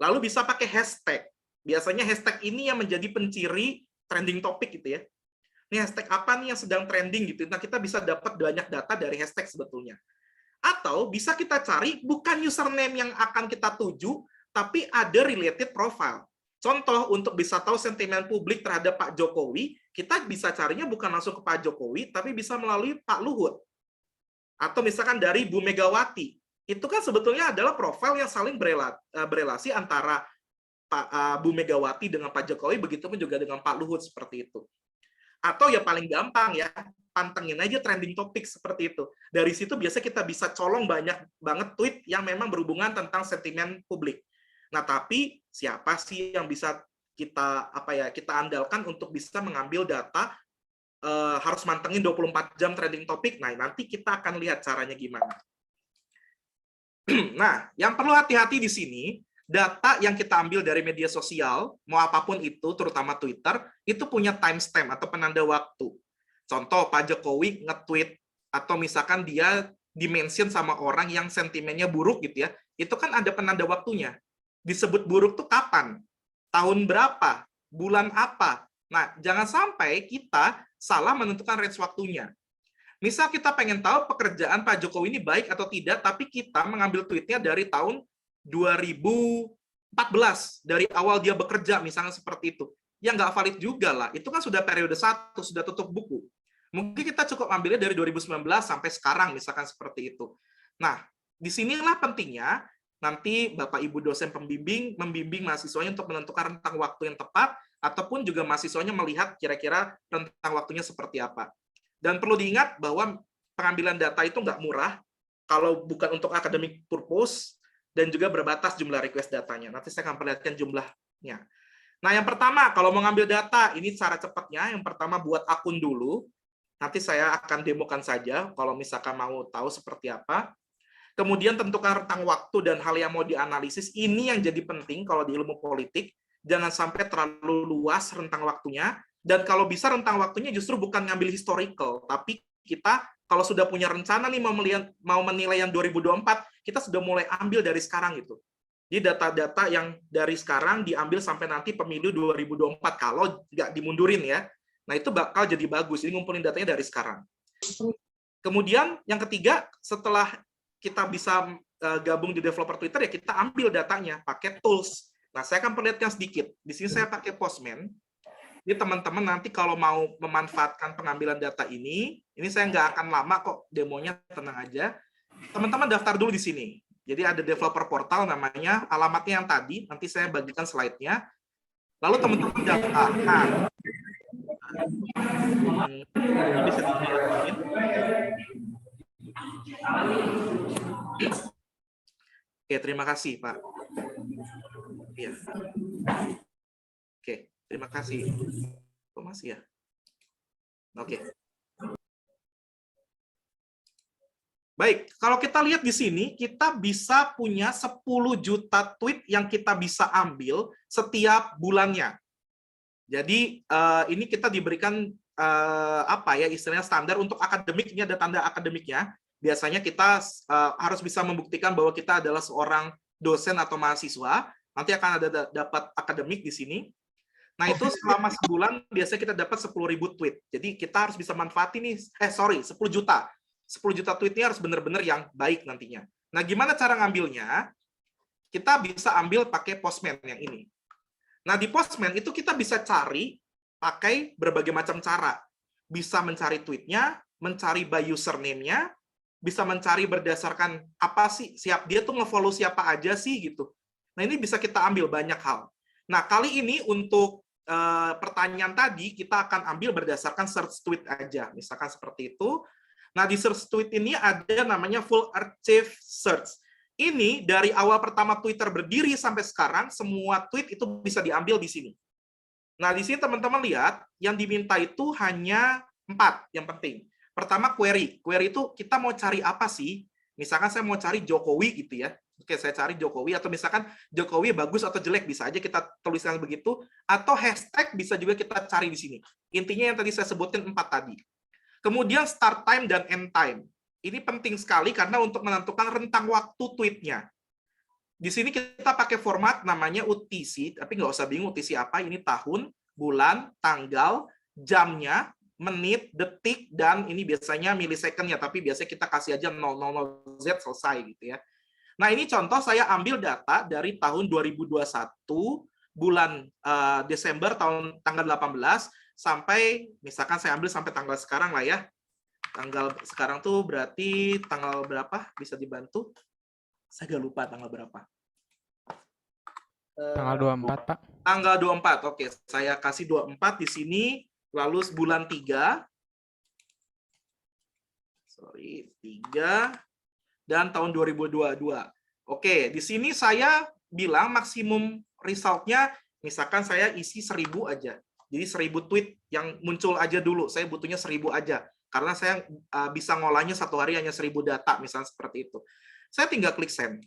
Lalu bisa pakai hashtag. Biasanya hashtag ini yang menjadi penciri trending topic gitu ya. Ini hashtag apa nih yang sedang trending gitu. Nah, kita bisa dapat banyak data dari hashtag sebetulnya. Atau bisa kita cari bukan username yang akan kita tuju, tapi ada related profile. Contoh, untuk bisa tahu sentimen publik terhadap Pak Jokowi, kita bisa carinya bukan langsung ke Pak Jokowi, tapi bisa melalui Pak Luhut. Atau misalkan dari Bu Megawati. Itu kan sebetulnya adalah profil yang saling berelasi antara Bu Megawati dengan Pak Jokowi, begitupun juga dengan Pak Luhut seperti itu. Atau ya paling gampang ya, pantengin aja trending topik seperti itu. Dari situ biasa kita bisa colong banyak banget tweet yang memang berhubungan tentang sentimen publik. Nah, tapi siapa sih yang bisa kita kita andalkan untuk bisa mengambil data harus mantengin 24 jam trending topik? Nah, nanti kita akan lihat caranya gimana. Nah, yang perlu hati-hati di sini, data yang kita ambil dari media sosial, mau apapun itu, terutama Twitter, itu punya timestamp atau penanda waktu. Contoh, Pak Jokowi nge-tweet, atau misalkan dia di-mention sama orang yang sentimennya buruk gitu ya, itu kan ada penanda waktunya. Disebut buruk tuh kapan? Tahun berapa? Bulan apa? Nah, jangan sampai kita salah menentukan range waktunya. Misal kita pengen tahu pekerjaan Pak Jokowi ini baik atau tidak, tapi kita mengambil tweetnya dari tahun 2014, dari awal dia bekerja, misalnya seperti itu. Ya nggak valid juga lah, itu kan sudah periode 1, sudah tutup buku. Mungkin kita cukup ambilnya dari 2019 sampai sekarang, misalkan seperti itu. Nah, disinilah pentingnya nanti Bapak Ibu dosen pembimbing membimbing mahasiswanya untuk menentukan rentang waktu yang tepat, ataupun juga mahasiswanya melihat kira-kira rentang waktunya seperti apa. Dan perlu diingat bahwa pengambilan data itu nggak murah, kalau bukan untuk academic purpose, dan juga berbatas jumlah request datanya. Nanti saya akan perlihatkan jumlahnya. Nah, yang pertama, kalau mau ngambil data, ini cara cepatnya. Yang pertama, buat akun dulu. Nanti saya akan demokan saja, kalau misalkan mau tahu seperti apa. Kemudian tentukan rentang waktu dan hal yang mau dianalisis. Ini yang jadi penting kalau di ilmu politik. Jangan sampai terlalu luas rentang waktunya. Dan kalau bisa rentang waktunya justru bukan ngambil historical, tapi kita kalau sudah punya rencana nih mau menilai yang 2024, kita sudah mulai ambil dari sekarang gitu. Jadi data-data yang dari sekarang diambil sampai nanti pemilu 2024 kalau nggak dimundurin ya. Nah, itu bakal jadi bagus. Jadi ngumpulin datanya dari sekarang. Kemudian yang ketiga, setelah kita bisa gabung di developer Twitter ya kita ambil datanya pakai tools. Nah, saya akan perlihatkan sedikit. Di sini saya pakai Postman. Jadi teman-teman nanti kalau mau memanfaatkan pengambilan data ini saya nggak akan lama kok demonya, tenang aja. Teman-teman daftar dulu di sini. Jadi ada developer portal namanya, alamatnya yang tadi, nanti saya bagikan slide-nya. Lalu teman-teman daftar. Nah, Ini bisa dimatiin. Oke, terima kasih, Pak. Iya. Oke, terima kasih. Kok masih ya? Oke. Baik, kalau kita lihat di sini, kita bisa punya 10 juta tweet yang kita bisa ambil setiap bulannya. Jadi ini kita diberikan apa ya istilahnya standar untuk akademik, ini ada tanda akademiknya. Biasanya kita harus bisa membuktikan bahwa kita adalah seorang dosen atau mahasiswa. Nanti akan ada dapat akademik di sini. Nah, itu selama sebulan biasanya kita dapat 10.000 tweet. Jadi kita harus bisa manfaatin nih, 10 juta. 10 juta tweetnya harus benar-benar yang baik nantinya. Nah, gimana cara ngambilnya? Kita bisa ambil pakai Postman yang ini. Nah, di Postman itu kita bisa cari pakai berbagai macam cara. Bisa mencari tweetnya, mencari by username-nya, bisa mencari berdasarkan apa sih, dia tuh nge-follow siapa aja sih gitu. Nah, ini bisa kita ambil banyak hal. Nah, kali ini untuk pertanyaan tadi, kita akan ambil berdasarkan search tweet aja. Misalkan seperti itu. Nah, di search tweet ini ada namanya full archive search. Ini dari awal pertama Twitter berdiri sampai sekarang, semua tweet itu bisa diambil di sini. Nah, di sini teman-teman lihat, yang diminta itu hanya 4 yang penting. Pertama, query. Query itu kita mau cari apa sih? Misalkan saya mau cari Jokowi gitu ya. Oke, saya cari Jokowi, atau misalkan Jokowi bagus atau jelek, bisa aja kita tuliskan begitu. Atau hashtag bisa juga kita cari di sini. Intinya yang tadi saya sebutin 4 tadi. Kemudian start time dan end time. Ini penting sekali karena untuk menentukan rentang waktu tweetnya. Di sini kita pakai format namanya UTC, tapi nggak usah bingung UTC apa, ini tahun, bulan, tanggal, jamnya, menit, detik, dan ini biasanya milisecond-nya, tapi biasanya kita kasih aja 000Z selesai gitu ya. Nah, ini contoh saya ambil data dari tahun 2021, bulan Desember tanggal 18, sampai, misalkan saya ambil sampai tanggal sekarang lah ya. Tanggal sekarang tuh berarti tanggal berapa? Bisa dibantu? Saya nggak lupa tanggal berapa. Tanggal 24, Pak. Tanggal 24, oke. Saya kasih 24 di sini, lalu bulan 3. Sorry, 3. Dan tahun 2022. Oke, di sini saya bilang maksimum result-nya, misalkan saya isi 1000 aja. Jadi 1000 tweet yang muncul aja dulu. Saya butuhnya 1000 aja. Karena saya bisa ngolahnya satu hari hanya 1000 data, misalnya seperti itu. Saya tinggal klik send.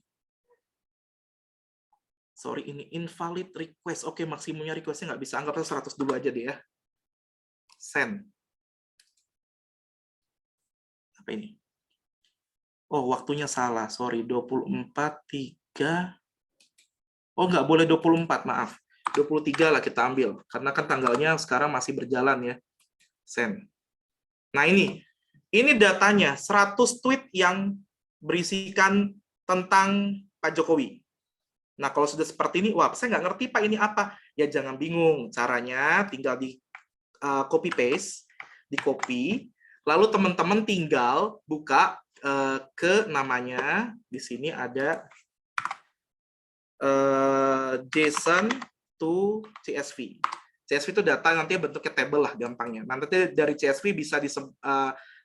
Sorry, ini invalid request. Oke, maksimumnya request-nya nggak bisa. Anggap 100 dulu aja deh ya. Send. Apa ini? Oh, waktunya salah. Sorry, 24, 3. Oh, nggak boleh 24, maaf. 23 lah kita ambil. Karena kan tanggalnya sekarang masih berjalan ya. Send. Nah, ini datanya. 100 tweet yang berisikan tentang Pak Jokowi. Nah, kalau sudah seperti ini, wah, saya nggak ngerti, Pak, ini apa? Ya, jangan bingung. Caranya tinggal di copy-paste, di-copy, lalu teman-teman tinggal buka ke namanya, di sini ada JSON to CSV. CSV itu data nanti bentuknya table lah gampangnya. Nanti dari CSV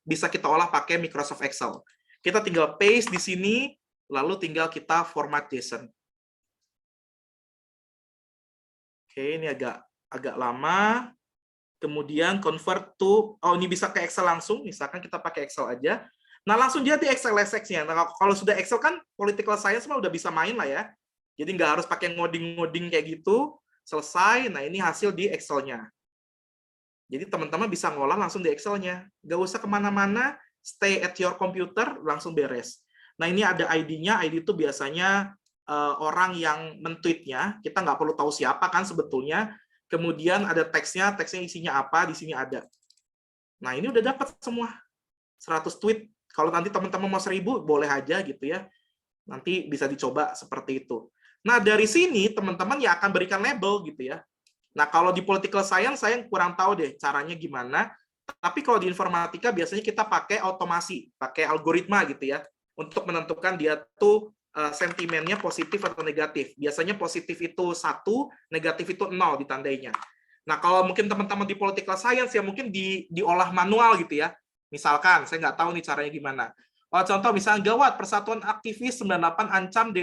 bisa kita olah pakai Microsoft Excel. Kita tinggal paste di sini, lalu tinggal kita format JSON. Oke, ini agak lama. Kemudian convert to, ini bisa ke Excel langsung. Misalkan kita pakai Excel aja. Nah, langsung jadi Excel SX-nya. Nah, kalau sudah Excel kan political science mah udah bisa main lah ya. Jadi nggak harus pakai ngoding-ngoding kayak gitu. Selesai. Nah, ini hasil di Excel-nya. Jadi teman-teman bisa ngolah langsung di Excel-nya. Nggak usah kemana-mana, stay at your computer, langsung beres. Nah, ini ada ID-nya. ID itu biasanya orang yang men-tweet-nya. Kita nggak perlu tahu siapa kan sebetulnya. Kemudian ada teksnya isinya apa, di sini ada. Nah, ini udah dapat semua. 100 tweet. Kalau nanti teman-teman mau 1000, boleh aja gitu ya. Nanti bisa dicoba seperti itu. Nah, dari sini teman-teman ya akan berikan label gitu ya. Nah, kalau di political science saya kurang tahu deh caranya gimana. Tapi kalau di informatika biasanya kita pakai otomasi, pakai algoritma gitu ya. Untuk menentukan dia tuh sentimennya positif atau negatif. Biasanya positif itu 1, negatif itu 0 ditandainya. Nah, kalau mungkin teman-teman di political science ya mungkin diolah manual gitu ya. Misalkan, saya nggak tahu nih caranya gimana. Oh, contoh misalnya gawat, Persatuan Aktivis 98 ancam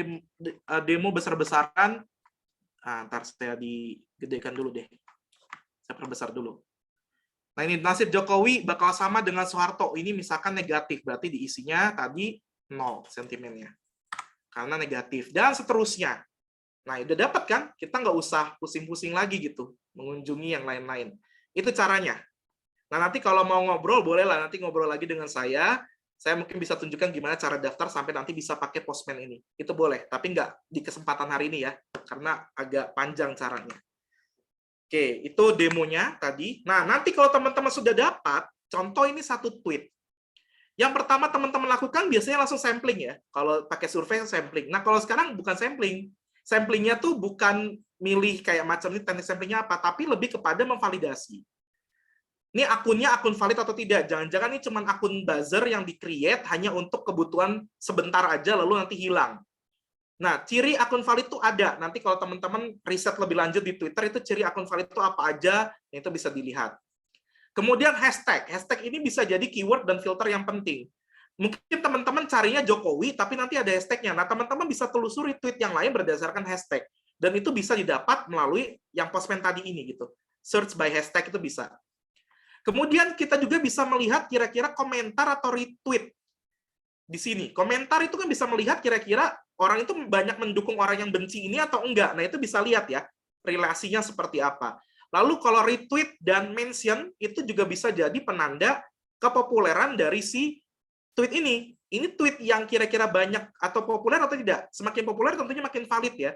demo besar-besaran. Ntar saya digedekan dulu deh. Saya perbesar dulu. Nah, ini nasib Jokowi bakal sama dengan Soeharto. Ini misalkan negatif, berarti diisinya tadi 0 sentimennya. Karena negatif. Dan seterusnya. Nah, udah dapat kan? Kita nggak usah pusing-pusing lagi gitu, mengunjungi yang lain-lain. Itu caranya. Nah, nanti kalau mau ngobrol, bolehlah nanti ngobrol lagi dengan saya. Saya mungkin bisa tunjukkan gimana cara daftar sampai nanti bisa pakai Postman ini. Itu boleh, tapi nggak di kesempatan hari ini ya, karena agak panjang caranya. Oke, itu demonya tadi. Nah, nanti kalau teman-teman sudah dapat, contoh ini satu tweet. Yang pertama teman-teman lakukan biasanya langsung sampling ya. Kalau pakai survei, sampling. Nah, kalau sekarang bukan sampling. Samplingnya tuh bukan milih kayak macam ini teknik samplingnya apa, tapi lebih kepada memvalidasi. Ini akunnya akun valid atau tidak. Jangan-jangan ini cuma akun buzzer yang di-create hanya untuk kebutuhan sebentar aja lalu nanti hilang. Nah, ciri akun valid itu ada. Nanti kalau teman-teman riset lebih lanjut di Twitter, itu ciri akun valid itu apa aja, itu bisa dilihat. Kemudian hashtag. Hashtag ini bisa jadi keyword dan filter yang penting. Mungkin teman-teman carinya Jokowi, tapi nanti ada hashtagnya. Nah, teman-teman bisa telusuri tweet yang lain berdasarkan hashtag. Dan itu bisa didapat melalui yang Postman tadi ini gitu. Search by hashtag itu bisa. Kemudian kita juga bisa melihat kira-kira komentar atau retweet di sini. Komentar itu kan bisa melihat kira-kira orang itu banyak mendukung orang yang benci ini atau enggak. Nah, itu bisa lihat ya, relasinya seperti apa. Lalu kalau retweet dan mention, itu juga bisa jadi penanda kepopuleran dari si tweet ini. Ini tweet yang kira-kira banyak atau populer atau tidak. Semakin populer tentunya makin valid ya.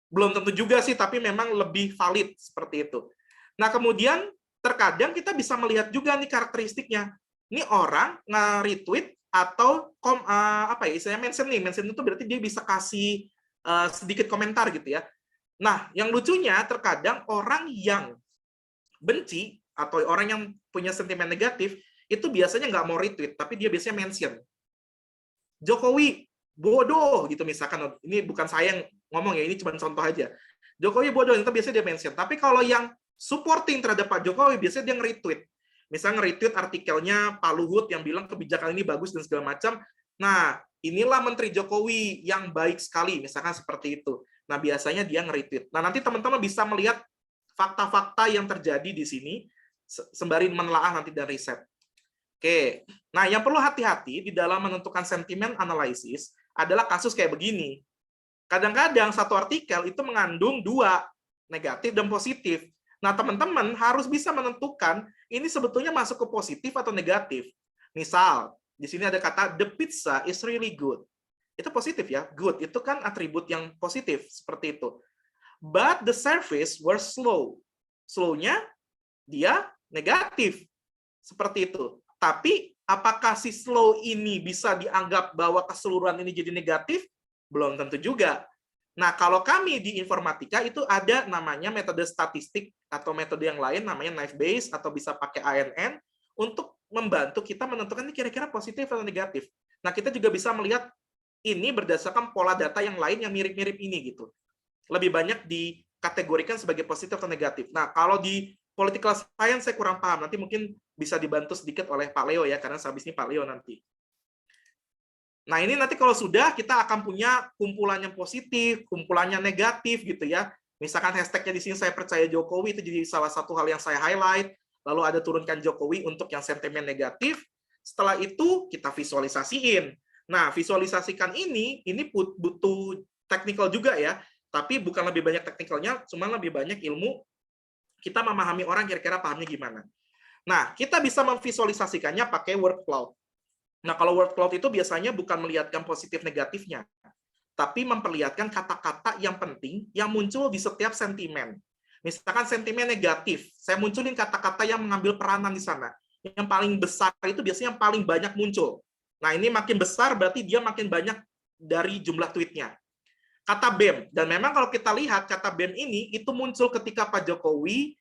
Belum tentu juga sih, tapi memang lebih valid seperti itu. Nah, kemudian terkadang kita bisa melihat juga nih karakteristiknya. Ini orang nge-retweet atau istilahnya mention nih. Mention itu berarti dia bisa kasih sedikit komentar gitu ya. Nah, yang lucunya terkadang orang yang benci atau orang yang punya sentimen negatif itu biasanya nggak mau retweet, tapi dia biasanya mention. Jokowi bodoh gitu misalkan. Ini bukan saya yang ngomong ya, ini cuma contoh aja. Jokowi bodoh, itu biasanya dia mention. Tapi kalau yang supporting terhadap Pak Jokowi, biasanya dia nge-retweet. Misalnya nge-retweet artikelnya Pak Luhut yang bilang kebijakan ini bagus dan segala macam. Nah, inilah Menteri Jokowi yang baik sekali, misalkan seperti itu. Nah, biasanya dia nge-retweet. Nah, nanti teman-teman bisa melihat fakta-fakta yang terjadi di sini, sembari menelaah nanti dan riset. Oke, nah yang perlu hati-hati di dalam menentukan sentimen analisis adalah kasus kayak begini. Kadang-kadang satu artikel itu mengandung 2, negatif dan positif. Nah, teman-teman harus bisa menentukan ini sebetulnya masuk ke positif atau negatif. Misal, di sini ada kata the pizza is really good. Itu positif ya, good. Itu kan atribut yang positif, seperti itu. But the service were slow. Slow-nya dia negatif. Seperti itu. Tapi apakah si slow ini bisa dianggap bahwa keseluruhan ini jadi negatif? Belum tentu juga. Nah, kalau kami di informatika itu ada namanya metode statistik atau metode yang lain namanya naive Bayes atau bisa pakai ANN untuk membantu kita menentukan ini kira-kira positif atau negatif. Nah, kita juga bisa melihat ini berdasarkan pola data yang lain yang mirip-mirip ini gitu. Lebih banyak dikategorikan sebagai positif atau negatif. Nah, kalau di political science saya kurang paham. Nanti mungkin bisa dibantu sedikit oleh Pak Leo ya, karena habis ini Pak Leo nanti. Nah, ini nanti kalau sudah, kita akan punya kumpulannya positif, kumpulannya negatif gitu ya. Misalkan hashtagnya di sini saya percaya Jokowi, itu jadi salah satu hal yang saya highlight. Lalu ada turunkan Jokowi untuk yang sentimen negatif. Setelah itu kita visualisasiin. Nah, visualisasikan ini butuh teknikal juga ya. Tapi bukan lebih banyak teknikalnya, cuma lebih banyak ilmu kita memahami orang kira-kira pahamnya gimana. Nah, kita bisa memvisualisasikannya pakai word cloud. Nah, kalau word cloud itu biasanya bukan melihatkan positif negatifnya, tapi memperlihatkan kata-kata yang penting yang muncul di setiap sentimen. Misalkan sentimen negatif, saya munculin kata-kata yang mengambil peranan di sana. Yang paling besar itu biasanya yang paling banyak muncul. Nah, ini makin besar berarti dia makin banyak dari jumlah tweetnya. Kata BEM, dan memang kalau kita lihat kata BEM ini itu muncul ketika Pak Jokowi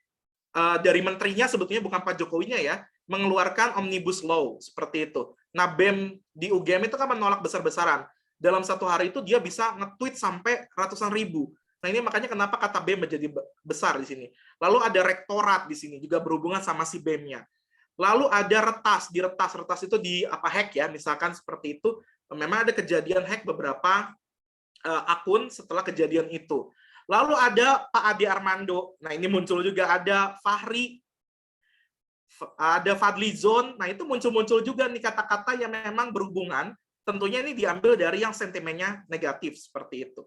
dari menterinya sebetulnya bukan Pak Jokowinya ya, mengeluarkan Omnibus Law seperti itu. Nah, BEM di UGM itu kan menolak besar-besaran. Dalam satu hari itu dia bisa nge-tweet sampai ratusan ribu. Nah, ini makanya kenapa kata BEM menjadi besar di sini. Lalu ada rektorat di sini, juga berhubungan sama si BEM-nya. Lalu ada retas, di retas itu di hack ya, misalkan seperti itu, memang ada kejadian hack beberapa akun setelah kejadian itu. Lalu ada Pak Ade Armando, nah ini muncul juga, ada Fahri, ada Fadlizon, nah itu muncul juga nih kata-kata yang memang berhubungan, tentunya ini diambil dari yang sentimennya negatif, seperti itu.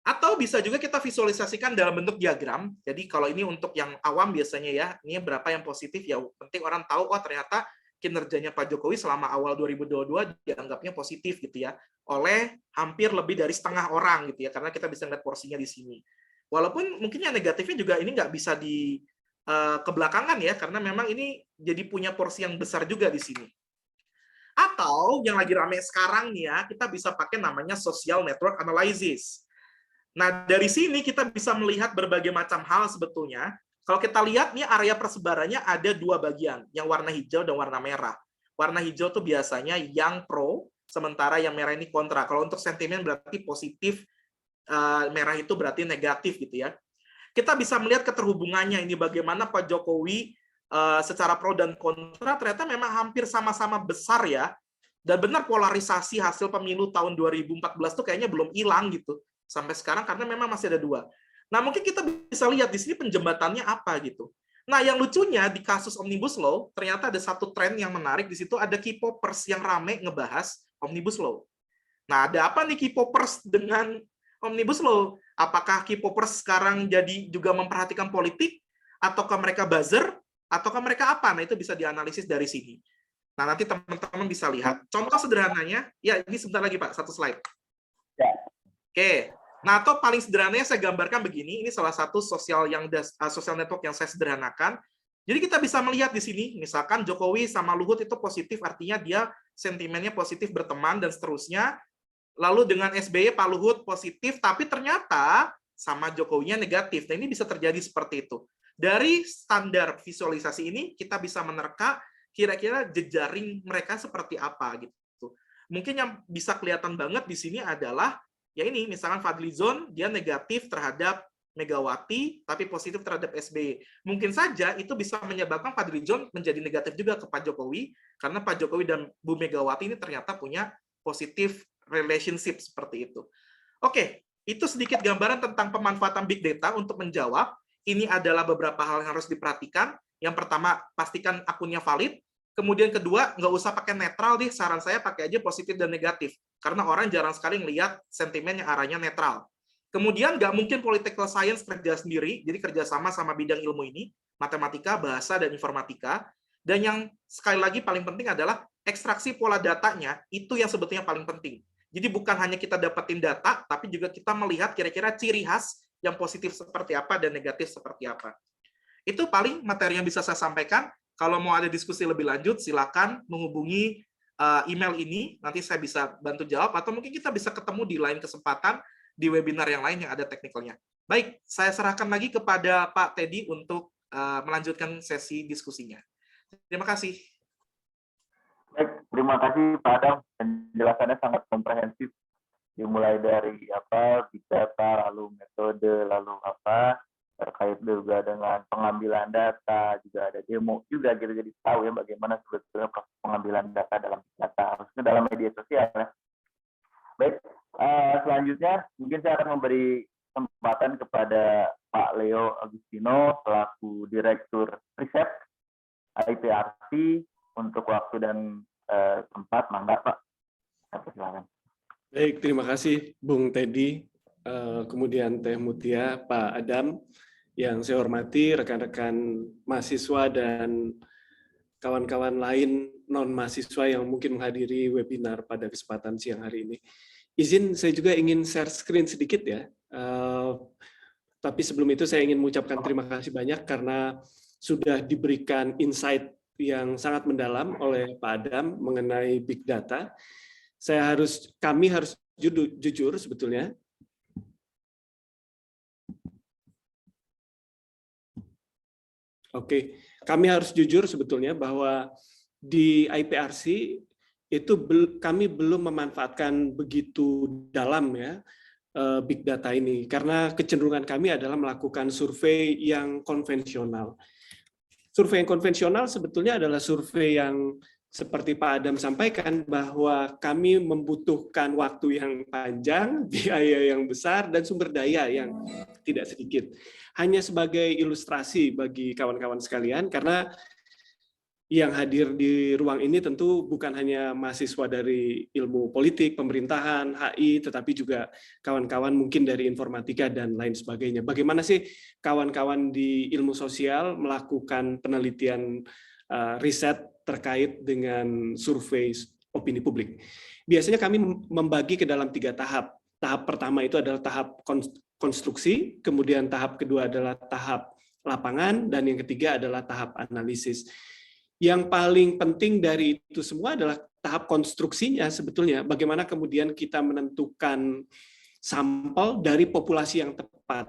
Atau bisa juga kita visualisasikan dalam bentuk diagram. Jadi kalau ini untuk yang awam biasanya ya, ini berapa yang positif ya, penting orang tahu, oh ternyata kinerjanya Pak Jokowi selama awal 2022 dianggapnya positif gitu ya, oleh hampir lebih dari setengah orang gitu ya, karena kita bisa lihat porsinya di sini. Walaupun mungkin yang negatifnya juga ini nggak bisa di kebelakangan ya, karena memang ini jadi punya porsi yang besar juga di sini. Atau yang lagi rame sekarang nih ya, kita bisa pakai namanya social network analysis. Nah, dari sini kita bisa melihat berbagai macam hal sebetulnya. Kalau kita lihat, nih area persebarannya ada dua bagian, yang warna hijau dan warna merah. Warna hijau tuh biasanya yang pro, sementara yang merah ini kontra. Kalau untuk sentimen berarti positif, merah itu berarti negatif gitu ya. Kita bisa melihat keterhubungannya ini bagaimana Pak Jokowi secara pro dan kontra ternyata memang hampir sama-sama besar ya. Dan benar polarisasi hasil pemilu tahun 2014 tuh kayaknya belum hilang gitu sampai sekarang karena memang masih ada dua. Nah, mungkin kita bisa lihat di sini penjembatannya apa gitu. Nah, yang lucunya di kasus Omnibus Law, ternyata ada satu tren yang menarik di situ, ada K-popers yang rame ngebahas Omnibus Law. Nah, ada apa nih K-popers dengan Omnibus Law? Apakah K-popers sekarang jadi juga memperhatikan politik, ataukah mereka buzzer, ataukah mereka apa? Nah, itu bisa dianalisis dari sini. Nah, nanti teman-teman bisa lihat. Contoh sederhananya, ya ini sebentar lagi Pak, satu slide. Ya. Oke, nah atau paling sederhananya saya gambarkan begini, ini salah satu social network yang saya sederhanakan. Jadi kita bisa melihat di sini, misalkan Jokowi sama Luhut itu positif, artinya dia sentimennya positif berteman dan seterusnya. Lalu dengan SBY Pak Luhut positif, tapi ternyata sama Jokowinya negatif. Nah ini bisa terjadi seperti itu. Dari standar visualisasi ini kita bisa menerka kira-kira jejaring mereka seperti apa gitu. Mungkin yang bisa kelihatan banget di sini adalah ya ini, misalkan Fadlizon, dia negatif terhadap Megawati, tapi positif terhadap SBY. Mungkin saja itu bisa menyebabkan Fadlizon menjadi negatif juga ke Pak Jokowi, karena Pak Jokowi dan Bu Megawati ini ternyata punya positif relationship seperti itu. Oke, itu sedikit gambaran tentang pemanfaatan Big Data untuk menjawab. Ini adalah beberapa hal yang harus diperhatikan. Yang pertama, pastikan akunnya valid. Kemudian kedua, nggak usah pakai netral deh, saran saya pakai aja positif dan negatif. Karena orang jarang sekali ngelihat sentimen yang arahnya netral. Kemudian nggak mungkin political science kerja sendiri, jadi kerjasama sama bidang ilmu ini, matematika, bahasa, dan informatika. Dan yang sekali lagi paling penting adalah ekstraksi pola datanya, itu yang sebetulnya paling penting. Jadi bukan hanya kita dapetin data, tapi juga kita melihat kira-kira ciri khas yang positif seperti apa dan negatif seperti apa. Itu paling materi yang bisa saya sampaikan. Kalau mau ada diskusi lebih lanjut, silakan menghubungi email ini, nanti saya bisa bantu jawab, atau mungkin kita bisa ketemu di lain kesempatan, di webinar yang lain yang ada teknikalnya. Baik, saya serahkan lagi kepada Pak Teddy untuk melanjutkan sesi diskusinya. Terima kasih. Baik, terima kasih Pak Adam. Penjelasannya sangat komprehensif. Dimulai dari big data, lalu metode, lalu terkait juga dengan pengambilan data, juga ada demo juga gitu, jadi tahu ya bagaimana sebetulnya proses pengambilan data dalam data, harusnya dalam media sosial ya. Baik, selanjutnya mungkin saya akan memberi kesempatan kepada Pak Leo Agustino selaku Direktur Riset IPRC untuk waktu dan tempat. Mangga Pak, silakan. Baik, terima kasih Bung Teddy, kemudian Teh Mutia, Pak Adam, yang saya hormati rekan-rekan mahasiswa dan kawan-kawan lain non-mahasiswa yang mungkin menghadiri webinar pada kesempatan siang hari ini. Izin saya juga ingin share screen sedikit ya, tapi sebelum itu saya ingin mengucapkan terima kasih banyak karena sudah diberikan insight yang sangat mendalam oleh Pak Adam mengenai Big Data. Kami harus jujur sebetulnya. Oke, kami harus jujur sebetulnya bahwa di IPRC itu kami belum memanfaatkan begitu dalam ya big data ini, karena kecenderungan kami adalah melakukan survei yang konvensional. Survei yang konvensional sebetulnya adalah survei yang seperti Pak Adam sampaikan, bahwa kami membutuhkan waktu yang panjang, biaya yang besar, dan sumber daya yang tidak sedikit. Hanya sebagai ilustrasi bagi kawan-kawan sekalian, karena yang hadir di ruang ini tentu bukan hanya mahasiswa dari ilmu politik, pemerintahan, HI, tetapi juga kawan-kawan mungkin dari informatika dan lain sebagainya. Bagaimana sih kawan-kawan di ilmu sosial melakukan penelitian riset terkait dengan survei opini publik? Biasanya kami membagi ke dalam 3 tahap. Tahap pertama itu adalah tahap konstruksi, kemudian tahap kedua adalah tahap lapangan, dan yang ketiga adalah tahap analisis. Yang paling penting dari itu semua adalah tahap konstruksinya sebetulnya. Bagaimana kemudian kita menentukan sampel dari populasi yang tepat.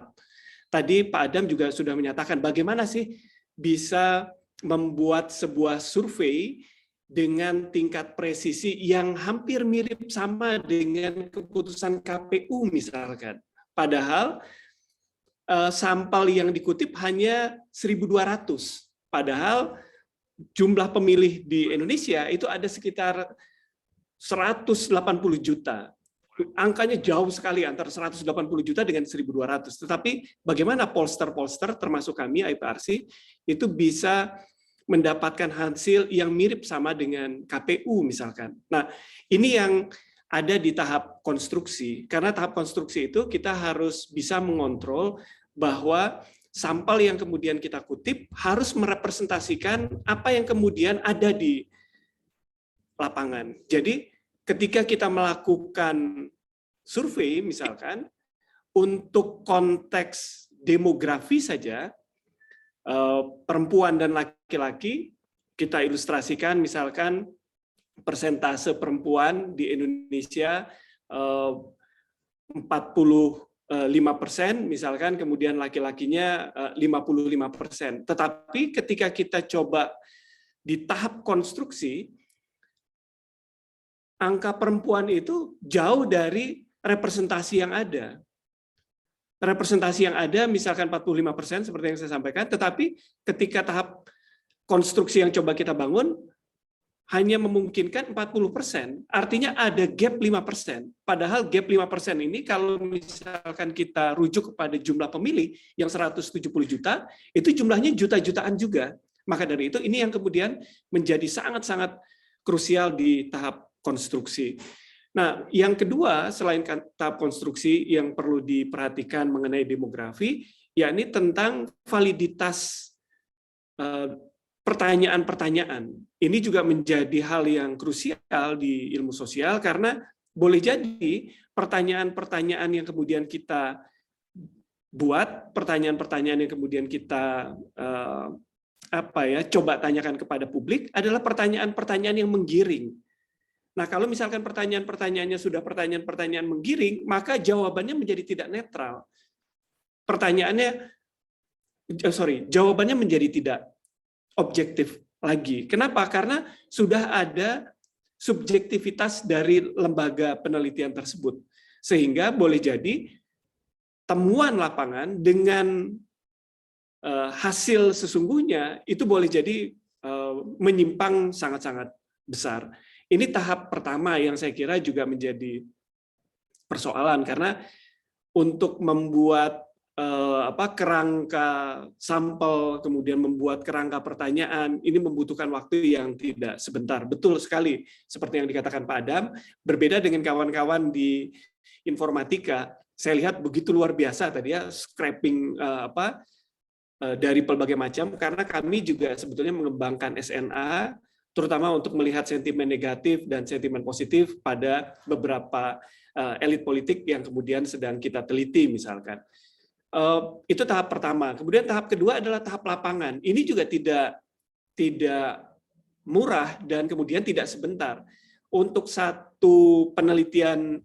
Tadi Pak Adam juga sudah menyatakan bagaimana sih bisa membuat sebuah survei dengan tingkat presisi yang hampir mirip sama dengan keputusan KPU misalkan. Padahal sampel yang dikutip hanya 1.200. Padahal jumlah pemilih di Indonesia itu ada sekitar 180 juta. Angkanya jauh sekali antara 180 juta dengan 1.200. Tetapi bagaimana polster-polster termasuk kami IPRC itu bisa mendapatkan hasil yang mirip sama dengan KPU misalkan. Nah, ini yang ada di tahap konstruksi. Karena tahap konstruksi itu kita harus bisa mengontrol bahwa sampel yang kemudian kita kutip harus merepresentasikan apa yang kemudian ada di lapangan. Jadi ketika kita melakukan survei misalkan, untuk konteks demografi saja, perempuan dan laki-laki, kita ilustrasikan misalkan persentase perempuan di Indonesia 45% misalkan, kemudian laki-lakinya 55%. Tetapi ketika kita coba di tahap konstruksi, angka perempuan itu jauh dari representasi yang ada. Representasi yang ada misalkan 45% seperti yang saya sampaikan, tetapi ketika tahap konstruksi yang coba kita bangun, hanya memungkinkan 40%, artinya ada gap 5%. Padahal gap 5% ini kalau misalkan kita rujuk kepada jumlah pemilih yang 170 juta, itu jumlahnya juta-jutaan juga. Maka dari itu ini yang kemudian menjadi sangat-sangat krusial di tahap konstruksi. Nah, yang kedua selain tahap konstruksi yang perlu diperhatikan mengenai demografi, yakni tentang validitas pertanyaan-pertanyaan. Ini juga menjadi hal yang krusial di ilmu sosial karena boleh jadi pertanyaan-pertanyaan yang kemudian kita buat, pertanyaan-pertanyaan yang kemudian kita coba tanyakan kepada publik adalah pertanyaan-pertanyaan yang menggiring. Nah, kalau misalkan pertanyaan-pertanyaannya sudah pertanyaan-pertanyaan menggiring, maka jawabannya menjadi tidak netral. Jawabannya menjadi tidak objektif lagi. Kenapa? Karena sudah ada subjektivitas dari lembaga penelitian tersebut. Sehingga boleh jadi temuan lapangan dengan hasil sesungguhnya itu boleh jadi menyimpang sangat-sangat besar. Ini tahap pertama yang saya kira juga menjadi persoalan karena untuk membuat kerangka sampel, kemudian membuat kerangka pertanyaan, ini membutuhkan waktu yang tidak sebentar. Betul sekali, seperti yang dikatakan Pak Adam, berbeda dengan kawan-kawan di informatika, saya lihat begitu luar biasa tadi ya, scraping dari berbagai macam, karena kami juga sebetulnya mengembangkan SNA, terutama untuk melihat sentimen negatif dan sentimen positif pada beberapa elit politik yang kemudian sedang kita teliti misalkan. Itu tahap pertama. Kemudian tahap kedua adalah tahap lapangan. Ini juga tidak murah dan kemudian tidak sebentar. Untuk satu penelitian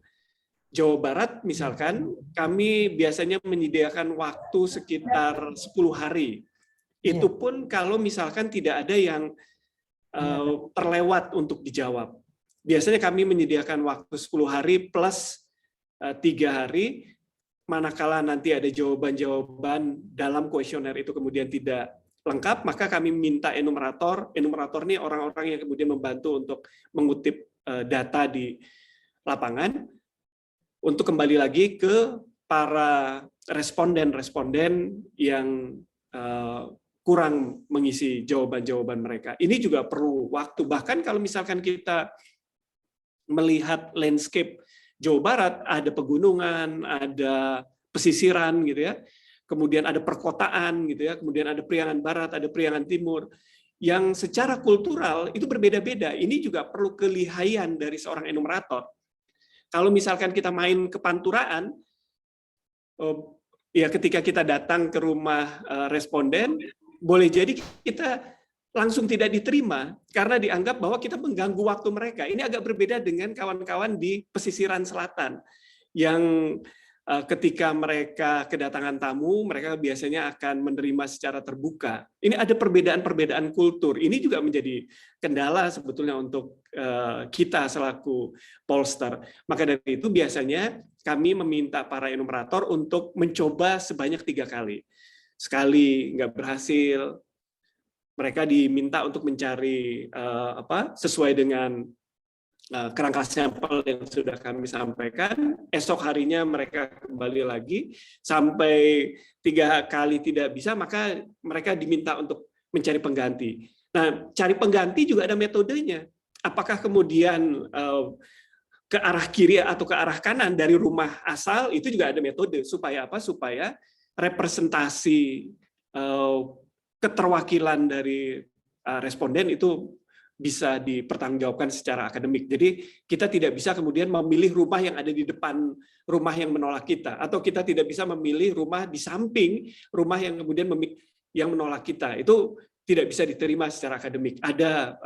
Jawa Barat misalkan, kami biasanya menyediakan waktu sekitar 10 hari. Itu pun kalau misalkan tidak ada yang terlewat untuk dijawab. Biasanya kami menyediakan waktu 10 hari plus 3 hari, manakala nanti ada jawaban-jawaban dalam kuesioner itu kemudian tidak lengkap, maka kami minta enumerator. Enumerator ini orang-orang yang kemudian membantu untuk mengutip data di lapangan, untuk kembali lagi ke para responden-responden yang kurang mengisi jawaban-jawaban mereka. Ini juga perlu waktu. Bahkan kalau misalkan kita melihat landscape Jawa Barat, ada pegunungan, ada pesisiran gitu ya, kemudian ada perkotaan gitu ya, kemudian ada Priangan Barat, ada Priangan Timur, yang secara kultural itu berbeda-beda. Ini juga perlu kelihayan dari seorang enumerator. Kalau misalkan kita main ke Panturaan, ya ketika kita datang ke rumah responden, boleh jadi kita langsung tidak diterima karena dianggap bahwa kita mengganggu waktu mereka. Ini agak berbeda dengan kawan-kawan di pesisiran selatan yang ketika mereka kedatangan tamu, mereka biasanya akan menerima secara terbuka. Ini ada perbedaan-perbedaan kultur. Ini juga menjadi kendala sebetulnya untuk kita selaku Polster. Maka dari itu biasanya kami meminta para enumerator untuk mencoba sebanyak 3 kali. Sekali nggak berhasil, mereka diminta untuk mencari sesuai dengan kerangka sampel yang sudah kami sampaikan. Esok harinya mereka kembali lagi, sampai 3 kali tidak bisa, maka mereka diminta untuk mencari pengganti. Nah, cari pengganti juga ada metodenya. Apakah kemudian ke arah kiri atau ke arah kanan dari rumah asal, itu juga ada metode. Supaya apa? Supaya representasi keterwakilan dari responden itu bisa dipertanggungjawabkan secara akademik. Jadi kita tidak bisa kemudian memilih rumah yang ada di depan rumah yang menolak kita, atau kita tidak bisa memilih rumah di samping rumah yang kemudian yang menolak kita. Itu tidak bisa diterima secara akademik. Ada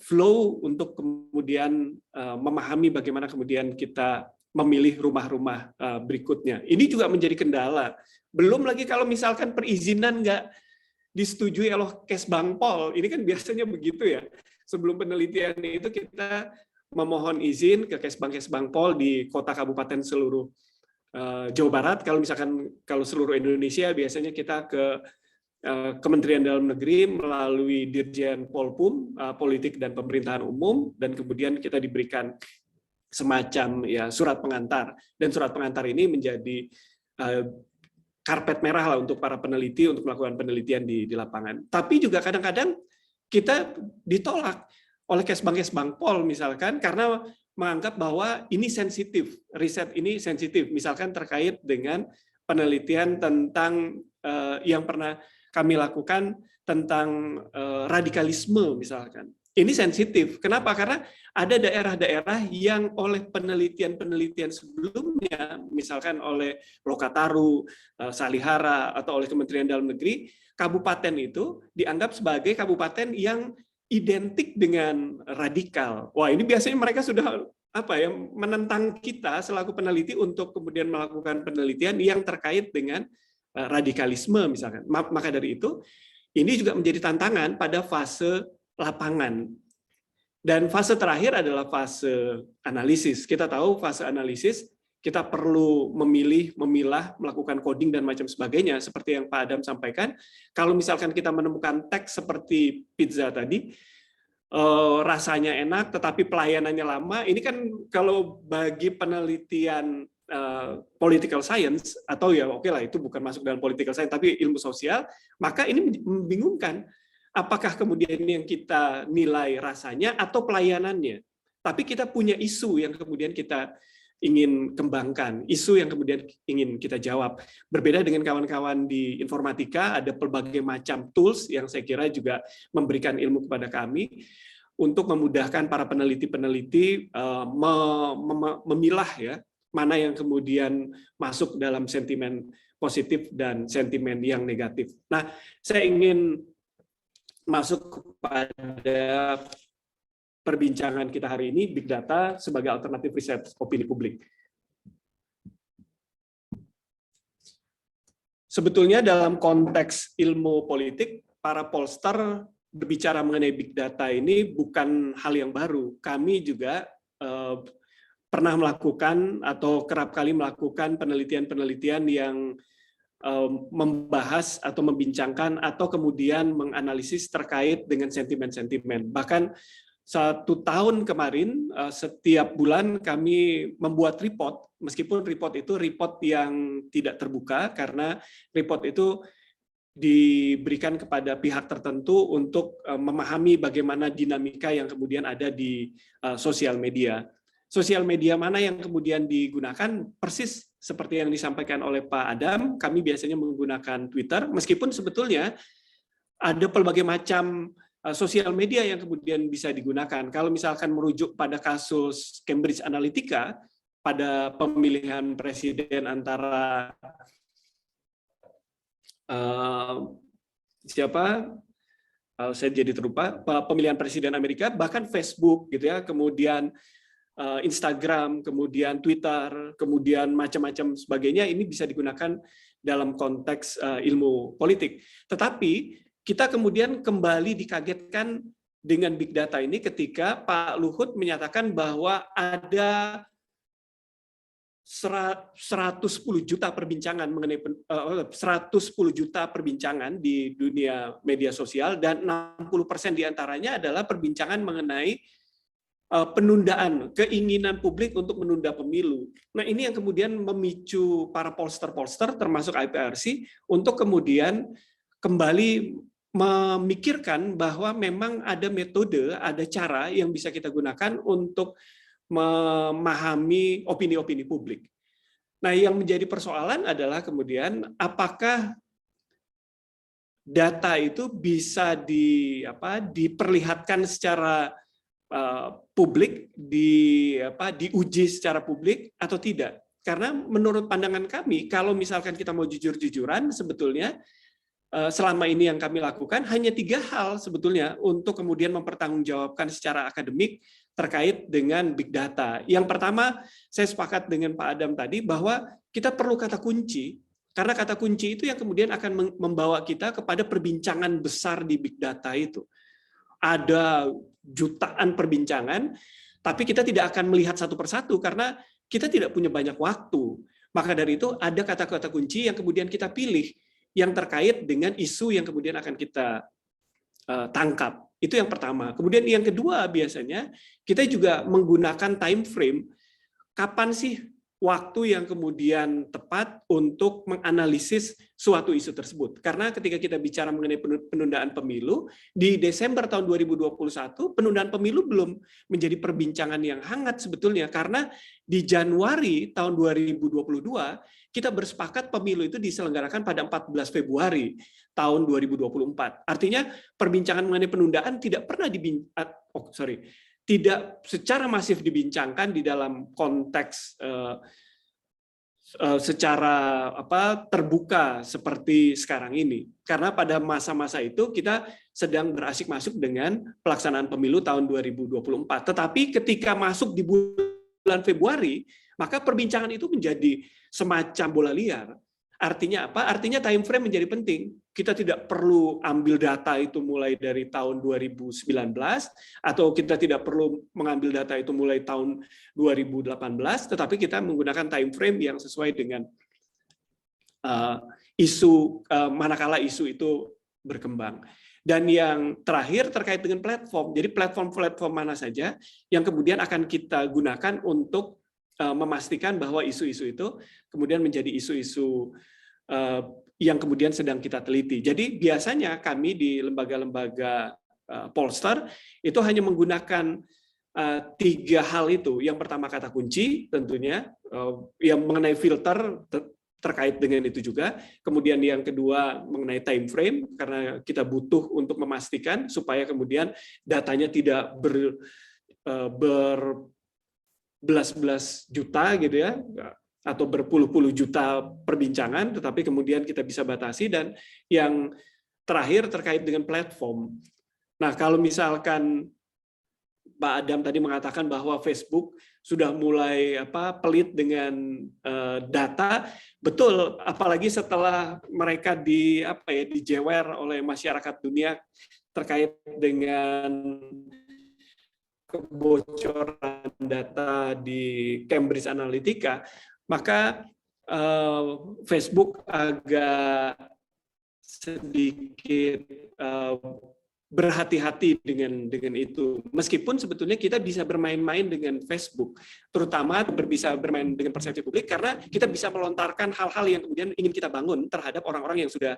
flow untuk kemudian memahami bagaimana kemudian kita memilih rumah-rumah berikutnya. Ini juga menjadi kendala. Belum lagi kalau misalkan perizinan nggak disetujui oleh Kesbangpol, ini kan biasanya begitu ya. Sebelum penelitian itu kita memohon izin ke Kesbangpol di kota kabupaten seluruh Jawa Barat. Kalau misalkan kalau seluruh Indonesia biasanya kita ke Kementerian Dalam Negeri melalui Dirjen Polpum, Politik dan Pemerintahan Umum, dan kemudian kita diberikan semacam ya surat pengantar, dan surat pengantar ini menjadi karpet merah lah untuk para peneliti untuk melakukan penelitian di lapangan. Tapi juga kadang-kadang kita ditolak oleh Kesbangpol misalkan karena menganggap bahwa ini sensitif, riset ini sensitif, misalkan terkait dengan penelitian tentang yang pernah kami lakukan tentang radikalisme misalkan. Ini sensitif. Kenapa? Karena ada daerah-daerah yang oleh penelitian-penelitian sebelumnya, misalkan oleh Lokataru, Salihara, atau oleh Kementerian Dalam Negeri, kabupaten itu dianggap sebagai kabupaten yang identik dengan radikal. Wah, ini biasanya mereka sudah menentang kita selaku peneliti untuk kemudian melakukan penelitian yang terkait dengan radikalisme misalkan. Maka dari itu, ini juga menjadi tantangan pada fase lapangan. Dan fase terakhir adalah fase analisis. Kita tahu fase analisis kita perlu memilih, memilah, melakukan coding dan macam sebagainya. Seperti yang Pak Adam sampaikan, kalau misalkan kita menemukan teks seperti pizza tadi, rasanya enak tetapi pelayanannya lama, ini kan kalau bagi penelitian political science, atau ya oke lah itu bukan masuk dalam political science tapi ilmu sosial, maka ini membingungkan. Apakah kemudian yang kita nilai rasanya atau pelayanannya? Tapi kita punya isu yang kemudian kita ingin kembangkan, isu yang kemudian ingin kita jawab. Berbeda dengan kawan-kawan di informatika, ada berbagai macam tools yang saya kira juga memberikan ilmu kepada kami untuk memudahkan para peneliti-peneliti memilah ya mana yang kemudian masuk dalam sentimen positif dan sentimen yang negatif. Nah, saya ingin masuk kepada perbincangan kita hari ini, Big Data sebagai alternatif riset opini publik. Sebetulnya dalam konteks ilmu politik, para Polster berbicara mengenai Big Data ini bukan hal yang baru. Kami juga pernah melakukan atau kerap kali melakukan penelitian-penelitian yang membahas atau membincangkan atau kemudian menganalisis terkait dengan sentimen-sentimen. Bahkan 1 tahun kemarin, setiap bulan kami membuat report, meskipun report itu report yang tidak terbuka, karena report itu diberikan kepada pihak tertentu untuk memahami bagaimana dinamika yang kemudian ada di sosial media. Sosial media mana yang kemudian digunakan persis seperti yang disampaikan oleh Pak Adam, kami biasanya menggunakan Twitter, meskipun sebetulnya ada berbagai macam sosial media yang kemudian bisa digunakan. Kalau misalkan merujuk pada kasus Cambridge Analytica, pada pemilihan presiden antara saya jadi terlupa, pemilihan presiden Amerika, bahkan Facebook gitu ya, kemudian Instagram, kemudian Twitter, kemudian macam-macam sebagainya, ini bisa digunakan dalam konteks ilmu politik. Tetapi kita kemudian kembali dikagetkan dengan big data ini ketika Pak Luhut menyatakan bahwa ada 110 juta perbincangan mengenai 110 juta perbincangan di dunia media sosial, dan 60% diantaranya adalah perbincangan mengenai penundaan, keinginan publik untuk menunda pemilu. Nah, ini yang kemudian memicu para pollster-pollster termasuk IPRC untuk kemudian kembali memikirkan bahwa memang ada metode, ada cara yang bisa kita gunakan untuk memahami opini-opini publik. Nah, yang menjadi persoalan adalah kemudian apakah data itu bisa diperlihatkan secara publik, diuji secara publik atau tidak. Karena menurut pandangan kami, kalau misalkan kita mau jujur-jujuran, sebetulnya selama ini yang kami lakukan hanya 3 hal sebetulnya untuk kemudian mempertanggungjawabkan secara akademik terkait dengan big data. Yang pertama, saya sepakat dengan Pak Adam tadi bahwa kita perlu kata kunci, karena kata kunci itu yang kemudian akan membawa kita kepada perbincangan besar di big data itu. Ada jutaan perbincangan, tapi kita tidak akan melihat satu persatu karena kita tidak punya banyak waktu. Maka dari itu ada kata-kata kunci yang kemudian kita pilih yang terkait dengan isu yang kemudian akan kita tangkap. Itu yang pertama. Kemudian yang kedua, biasanya kita juga menggunakan time frame. Kapan sih waktu yang kemudian tepat untuk menganalisis suatu isu tersebut? Karena ketika kita bicara mengenai penundaan pemilu, di Desember tahun 2021, penundaan pemilu belum menjadi perbincangan yang hangat sebetulnya, karena di Januari tahun 2022, kita bersepakat pemilu itu diselenggarakan pada 14 Februari tahun 2024. Artinya perbincangan mengenai penundaan tidak pernah tidak secara masif dibincangkan di dalam konteks secara terbuka seperti sekarang ini. Karena pada masa-masa itu kita sedang berasik masuk dengan pelaksanaan pemilu tahun 2024. Tetapi ketika masuk di bulan Februari, maka perbincangan itu menjadi semacam bola liar. Artinya apa? Artinya time frame menjadi penting. Kita tidak perlu ambil data itu mulai dari tahun 2019, atau kita tidak perlu mengambil data itu mulai tahun 2018, tetapi kita menggunakan time frame yang sesuai dengan isu, manakala isu itu berkembang. Dan yang terakhir terkait dengan platform. Jadi platform-platform mana saja yang kemudian akan kita gunakan untuk memastikan bahwa isu-isu itu kemudian menjadi isu-isu yang kemudian sedang kita teliti. Jadi biasanya kami di lembaga-lembaga pollster itu hanya menggunakan 3 hal itu. Yang pertama kata kunci tentunya, yang mengenai filter terkait dengan itu juga. Kemudian yang kedua mengenai time frame, karena kita butuh untuk memastikan supaya kemudian datanya tidak berbelas-belas juta gitu ya, atau berpuluh-puluh juta perbincangan, tetapi kemudian kita bisa batasi. Dan yang terakhir terkait dengan platform. Nah, kalau misalkan Pak Adam tadi mengatakan bahwa Facebook sudah mulai pelit dengan data, betul, apalagi setelah mereka dijewer oleh masyarakat dunia terkait dengan kebocoran data di Cambridge Analytica, maka Facebook agak sedikit berhati-hati dengan itu. Meskipun sebetulnya kita bisa bermain-main dengan Facebook, terutama bisa bermain dengan persepsi publik karena kita bisa melontarkan hal-hal yang kemudian ingin kita bangun terhadap orang-orang yang sudah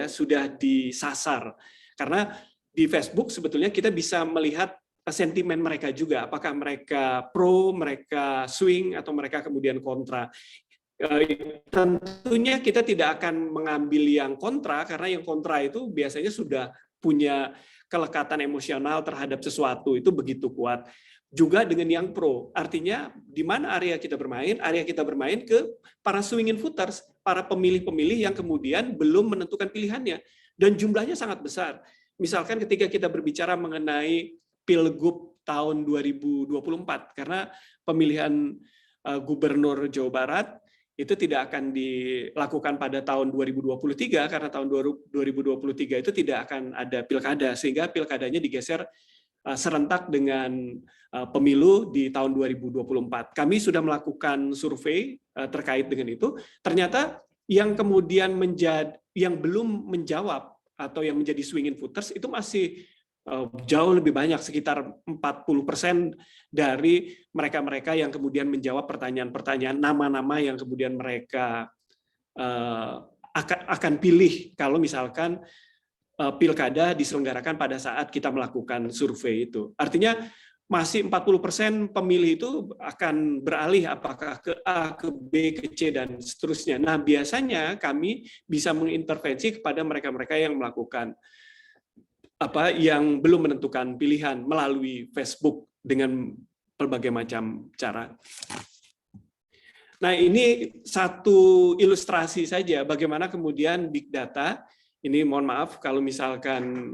sudah disasar. Karena di Facebook sebetulnya kita bisa melihat sentimen mereka juga, apakah mereka pro, mereka swing, atau mereka kemudian kontra. Tentunya kita tidak akan mengambil yang kontra, karena yang kontra itu biasanya sudah punya kelekatan emosional terhadap sesuatu, itu begitu kuat. Juga dengan yang pro, artinya di mana area kita bermain? Area kita bermain ke para swinging voters, para pemilih-pemilih yang kemudian belum menentukan pilihannya, dan jumlahnya sangat besar. Misalkan ketika kita berbicara mengenai Pilgub tahun 2024, karena pemilihan gubernur Jawa Barat itu tidak akan dilakukan pada tahun 2023, karena tahun 2023 itu tidak akan ada pilkada, sehingga pilkadanya digeser serentak dengan pemilu di tahun 2024. Kami sudah melakukan survei terkait dengan itu. Ternyata yang kemudian yang belum menjawab atau yang menjadi swinging voters itu masih jauh lebih banyak, sekitar 40% dari mereka-mereka yang kemudian menjawab pertanyaan-pertanyaan, nama-nama yang kemudian mereka akan pilih kalau misalkan pilkada diselenggarakan pada saat kita melakukan survei itu. Artinya masih 40% pemilih itu akan beralih apakah ke A, ke B, ke C, dan seterusnya. Nah, biasanya kami bisa mengintervensi kepada mereka-mereka yang melakukan yang belum menentukan pilihan melalui Facebook dengan berbagai macam cara. Nah, ini satu ilustrasi saja bagaimana kemudian big data ini, mohon maaf kalau misalkan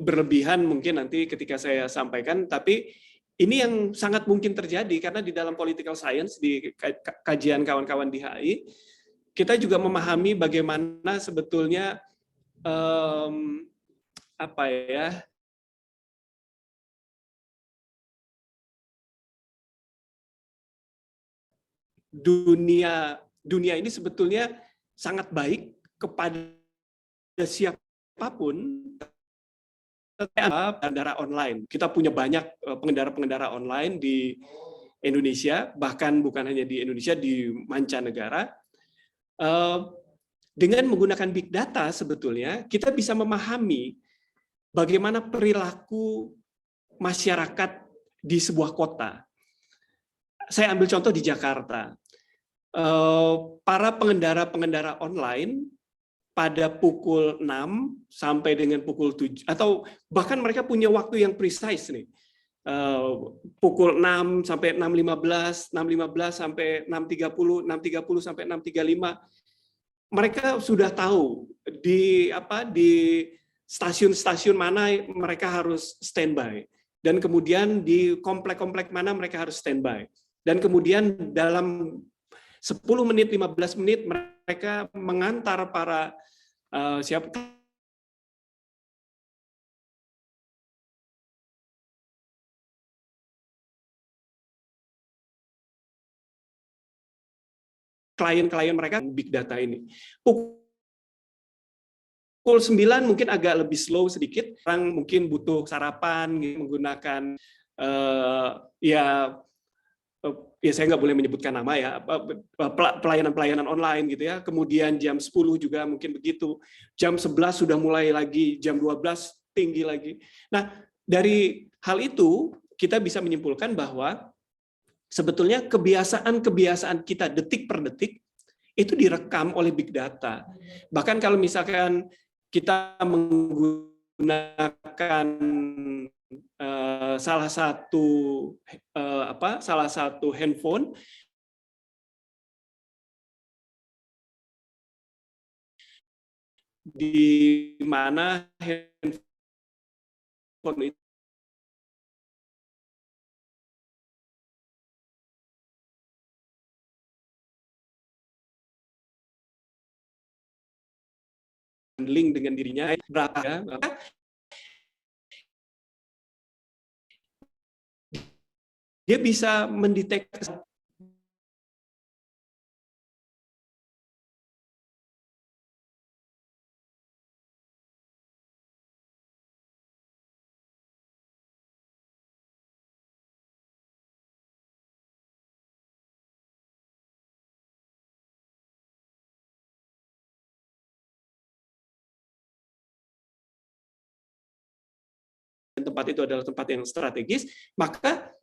berlebihan mungkin nanti ketika saya sampaikan, tapi ini yang sangat mungkin terjadi karena di dalam political science, di kajian kawan-kawan di HI, kita juga memahami bagaimana sebetulnya dunia ini sebetulnya sangat baik kepada siapapun pengendara online. Kita punya banyak pengendara-pengendara online di Indonesia, bahkan bukan hanya di Indonesia, di mancanegara. Dengan menggunakan big data sebetulnya kita bisa memahami bagaimana perilaku masyarakat di sebuah kota. Saya ambil contoh di Jakarta. Para pengendara-pengendara online pada pukul 6 sampai dengan pukul 7, atau bahkan mereka punya waktu yang precise nih. Pukul 6 sampai 6.15, 6.15 sampai 6.30, 6.30 sampai 6.35. Mereka sudah tahu di stasiun-stasiun mana mereka harus standby, dan kemudian di komplek-komplek mana mereka harus standby, dan kemudian dalam 10 menit, 15 menit mereka mengantar para klien-klien mereka big data ini. Pukul 9 mungkin agak lebih slow sedikit, orang mungkin butuh sarapan menggunakan saya nggak boleh menyebutkan nama ya, pelayanan-pelayanan online gitu ya. Kemudian jam 10 juga mungkin begitu. Jam 11 sudah mulai lagi, jam 12 tinggi lagi. Nah, dari hal itu kita bisa menyimpulkan bahwa sebetulnya kebiasaan-kebiasaan kita detik per detik itu direkam oleh big data. Bahkan kalau misalkan kita menggunakan salah satu handphone di mana handphone itu link dengan dirinya berapa ya, dia bisa mendeteksi tempat itu adalah tempat yang strategis, maka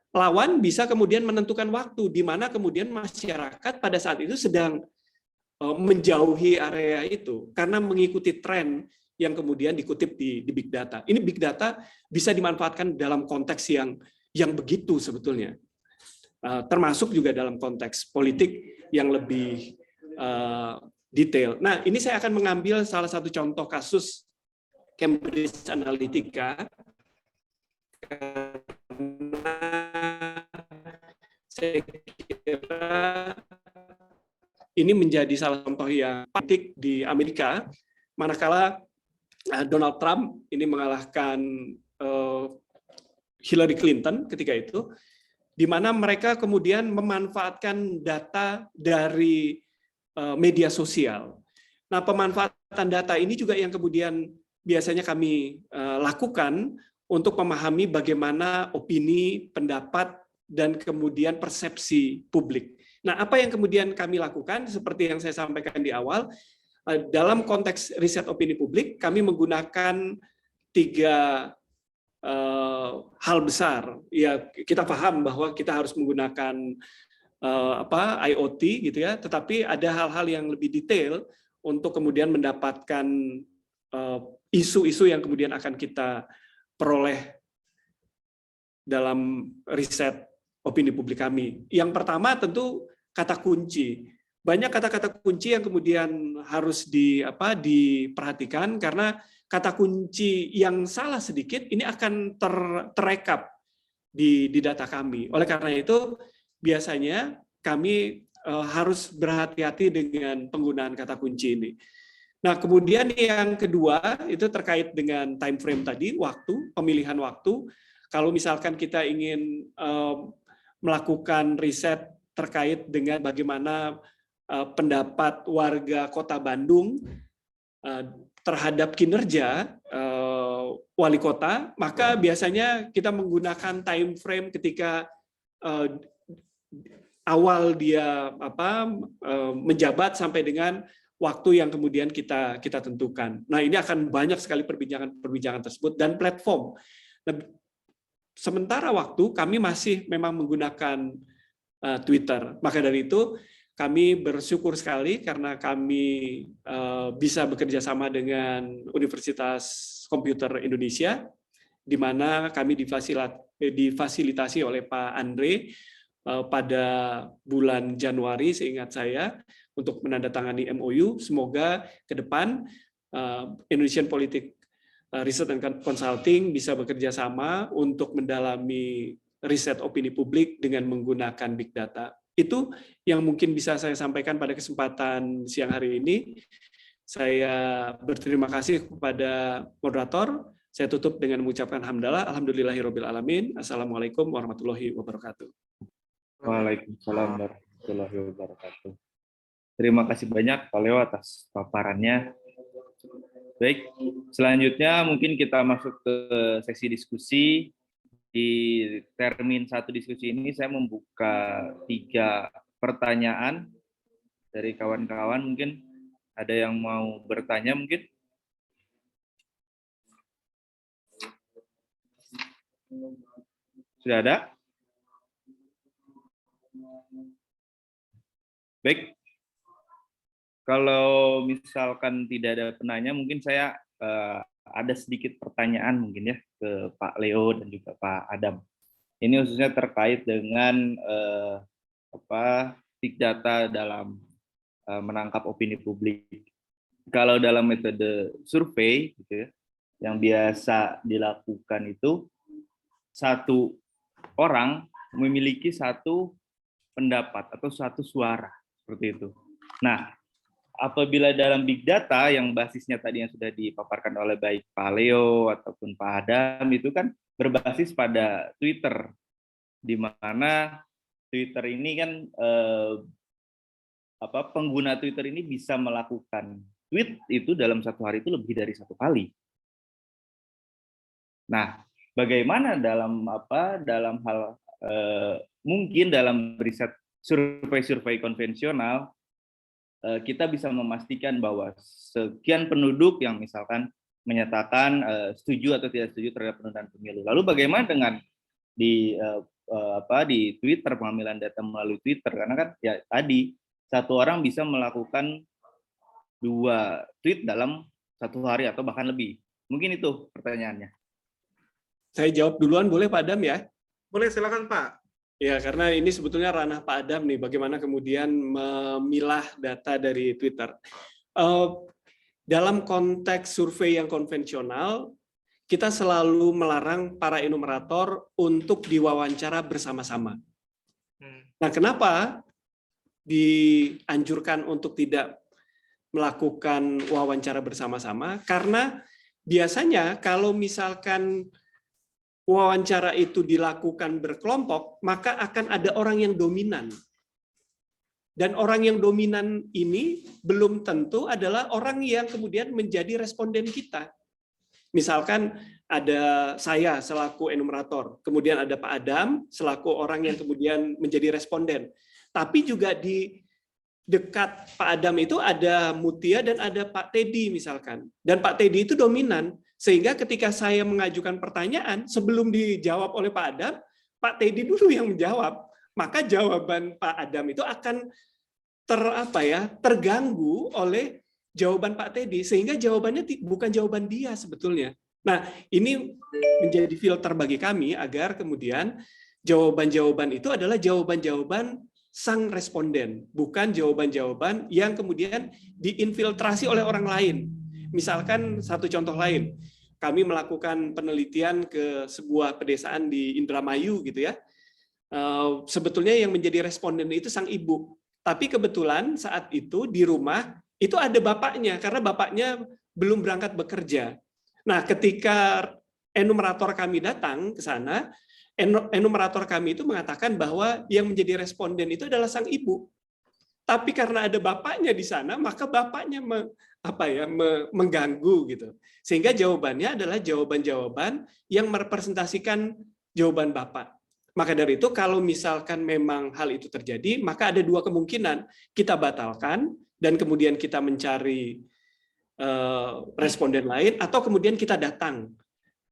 lawan bisa kemudian menentukan waktu di mana kemudian masyarakat pada saat itu sedang menjauhi area itu karena mengikuti tren yang kemudian dikutip di big data. Ini big data bisa dimanfaatkan dalam konteks yang begitu sebetulnya, termasuk juga dalam konteks politik yang lebih detail. Nah, ini saya akan mengambil salah satu contoh kasus Cambridge Analytica karena saya kira ini menjadi salah satu contoh yang penting di Amerika, manakala Donald Trump ini mengalahkan Hillary Clinton ketika itu, di mana mereka kemudian memanfaatkan data dari media sosial. Nah, pemanfaatan data ini juga yang kemudian biasanya kami lakukan untuk memahami bagaimana opini, pendapat, dan kemudian persepsi publik. Nah, apa yang kemudian kami lakukan, seperti yang saya sampaikan di awal, dalam konteks riset opini publik, kami menggunakan 3 hal besar. Ya, kita paham bahwa kita harus menggunakan IoT gitu ya, tetapi ada hal-hal yang lebih detail untuk kemudian mendapatkan isu-isu yang kemudian akan kita peroleh dalam riset opini publik kami. Yang pertama tentu kata kunci. Banyak kata-kata kunci yang kemudian harus diperhatikan karena kata kunci yang salah sedikit ini akan terekap di data kami. Oleh karena itu biasanya kami harus berhati-hati dengan penggunaan kata kunci ini. Nah, kemudian yang kedua itu terkait dengan time frame tadi, pemilihan waktu. Kalau misalkan kita ingin melakukan riset terkait dengan bagaimana pendapat warga Kota Bandung terhadap kinerja wali kota, maka biasanya kita menggunakan time frame ketika awal dia menjabat sampai dengan waktu yang kemudian kita tentukan. Nah, ini akan banyak sekali perbincangan tersebut dan platform. Sementara waktu kami masih memang menggunakan Twitter. Maka dari itu kami bersyukur sekali karena kami bisa bekerja sama dengan Universitas Komputer Indonesia, di mana kami difasilitasi oleh Pak Andre pada bulan Januari, seingat saya, untuk menandatangani MOU. Semoga ke depan Indonesian Politik Research and Consulting bisa bekerja sama untuk mendalami riset opini publik dengan menggunakan big data. Itu yang mungkin bisa saya sampaikan pada kesempatan siang hari ini. Saya berterima kasih kepada moderator. Saya tutup dengan mengucapkan hamdalah. Alhamdulillahirabbil alamin. Assalamualaikum warahmatullahi wabarakatuh. Waalaikumsalam warahmatullahi wabarakatuh. Terima kasih banyak Pak Leo atas paparannya. Baik, selanjutnya mungkin kita masuk ke sesi diskusi. Di termin 1 diskusi ini saya membuka 3 pertanyaan dari kawan-kawan. Mungkin ada yang mau bertanya mungkin? Sudah ada? Baik. Kalau misalkan tidak ada penanya, mungkin saya ada sedikit pertanyaan mungkin ya ke Pak Leo dan juga Pak Adam. Ini khususnya terkait dengan big data dalam menangkap opini publik. Kalau dalam metode survei gitu ya, yang biasa dilakukan itu satu orang memiliki satu pendapat atau satu suara seperti itu. Nah, apabila dalam big data yang basisnya tadi yang sudah dipaparkan oleh baik Pak Leo ataupun Pak Adam itu kan berbasis pada Twitter. di mana Twitter ini kan pengguna Twitter ini bisa melakukan tweet itu dalam satu hari itu lebih dari 1 kali. Nah, bagaimana dalam hal mungkin dalam riset survei konvensional kita bisa memastikan bahwa sekian penduduk yang misalkan menyatakan setuju atau tidak setuju terhadap penundaan pemilu. Lalu bagaimana dengan di Twitter, pengambilan data melalui Twitter? Karena kan ya tadi satu orang bisa melakukan 2 tweet dalam 1 hari atau bahkan lebih. Mungkin itu pertanyaannya. Saya jawab duluan boleh Pak Adam ya? Boleh, silakan Pak. Ya, karena ini sebetulnya ranah Pak Adam nih, bagaimana kemudian memilah data dari Twitter. Dalam konteks survei yang konvensional, kita selalu melarang para enumerator untuk diwawancara bersama-sama. Nah, kenapa dianjurkan untuk tidak melakukan wawancara bersama-sama? Karena biasanya kalau misalkan wawancara itu dilakukan berkelompok, maka akan ada orang yang dominan. Dan orang yang dominan ini belum tentu adalah orang yang kemudian menjadi responden kita. Misalkan ada saya selaku enumerator, kemudian ada Pak Adam selaku orang yang kemudian menjadi responden. Tapi juga di dekat Pak Adam itu ada Mutia dan ada Pak Teddy misalkan. Dan Pak Teddy itu dominan. Sehingga ketika saya mengajukan pertanyaan, sebelum dijawab oleh Pak Adam, Pak Teddy dulu yang menjawab. Maka jawaban Pak Adam itu akan terganggu oleh jawaban Pak Teddy, sehingga jawabannya bukan jawaban dia sebetulnya. Nah, ini menjadi filter bagi kami agar kemudian jawaban-jawaban itu adalah jawaban-jawaban sang responden, bukan jawaban-jawaban yang kemudian diinfiltrasi oleh orang lain. Misalkan satu contoh lain, kami melakukan penelitian ke sebuah pedesaan di Indramayu gitu ya. Sebetulnya yang menjadi responden itu sang ibu. Tapi kebetulan saat itu di rumah itu ada bapaknya karena bapaknya belum berangkat bekerja. Nah, ketika enumerator kami datang ke sana, enumerator kami itu mengatakan bahwa yang menjadi responden itu adalah sang ibu. Tapi karena ada bapaknya di sana, maka bapaknya mengganggu gitu. Sehingga jawabannya adalah jawaban-jawaban yang merepresentasikan jawaban bapak. Maka dari itu kalau misalkan memang hal itu terjadi, maka ada 2 kemungkinan. Kita batalkan dan kemudian kita mencari responden lain, atau kemudian kita datang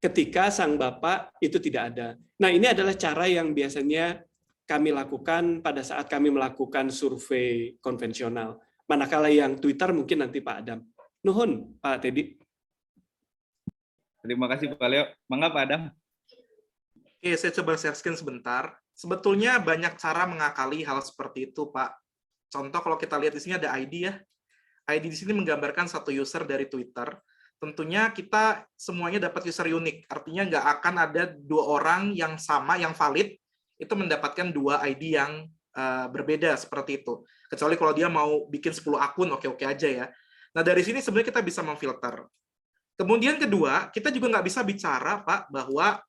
ketika sang bapak itu tidak ada. Nah, ini adalah cara yang biasanya kami lakukan pada saat kami melakukan survei konvensional. Manakala yang Twitter mungkin nanti Pak Adam. Nuhun, Pak Teddy. Terima kasih Pak Leo. Mangga Pak Adam. Oke, saya coba share screen sebentar. Sebetulnya banyak cara mengakali hal seperti itu, Pak. Contoh kalau kita lihat di sini ada ID ya. ID di sini menggambarkan satu user dari Twitter. Tentunya kita semuanya dapat user unik. Artinya nggak akan ada 2 orang yang sama, yang valid, itu mendapatkan 2 ID yang berbeda seperti itu. Kecuali kalau dia mau bikin 10 akun, oke-oke aja ya. Nah, dari sini sebenarnya kita bisa memfilter. Kemudian kedua, kita juga nggak bisa bicara, Pak, bahwa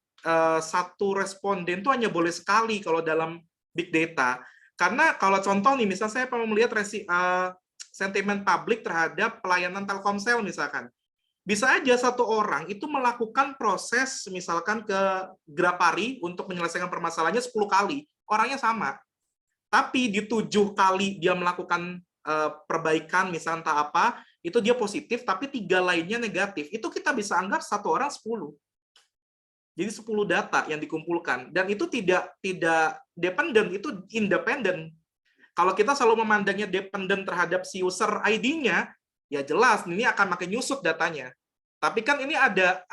satu responden itu hanya boleh sekali kalau dalam big data. Karena kalau contoh nih, misalnya saya mau melihat sentimen publik terhadap pelayanan Telkomsel misalkan. Bisa aja satu orang itu melakukan proses misalkan ke Grapari untuk menyelesaikan permasalahannya 10 kali. Orangnya sama. Tapi di 7 kali dia melakukan perbaikan misalnya entah apa, itu dia positif, tapi 3 lainnya negatif. Itu kita bisa anggap satu orang 10. Jadi 10 data yang dikumpulkan. Dan itu tidak dependent, itu independen. Kalau kita selalu memandangnya dependent terhadap si user ID-nya, ya jelas ini akan makin nyusut datanya. Tapi kan ini ada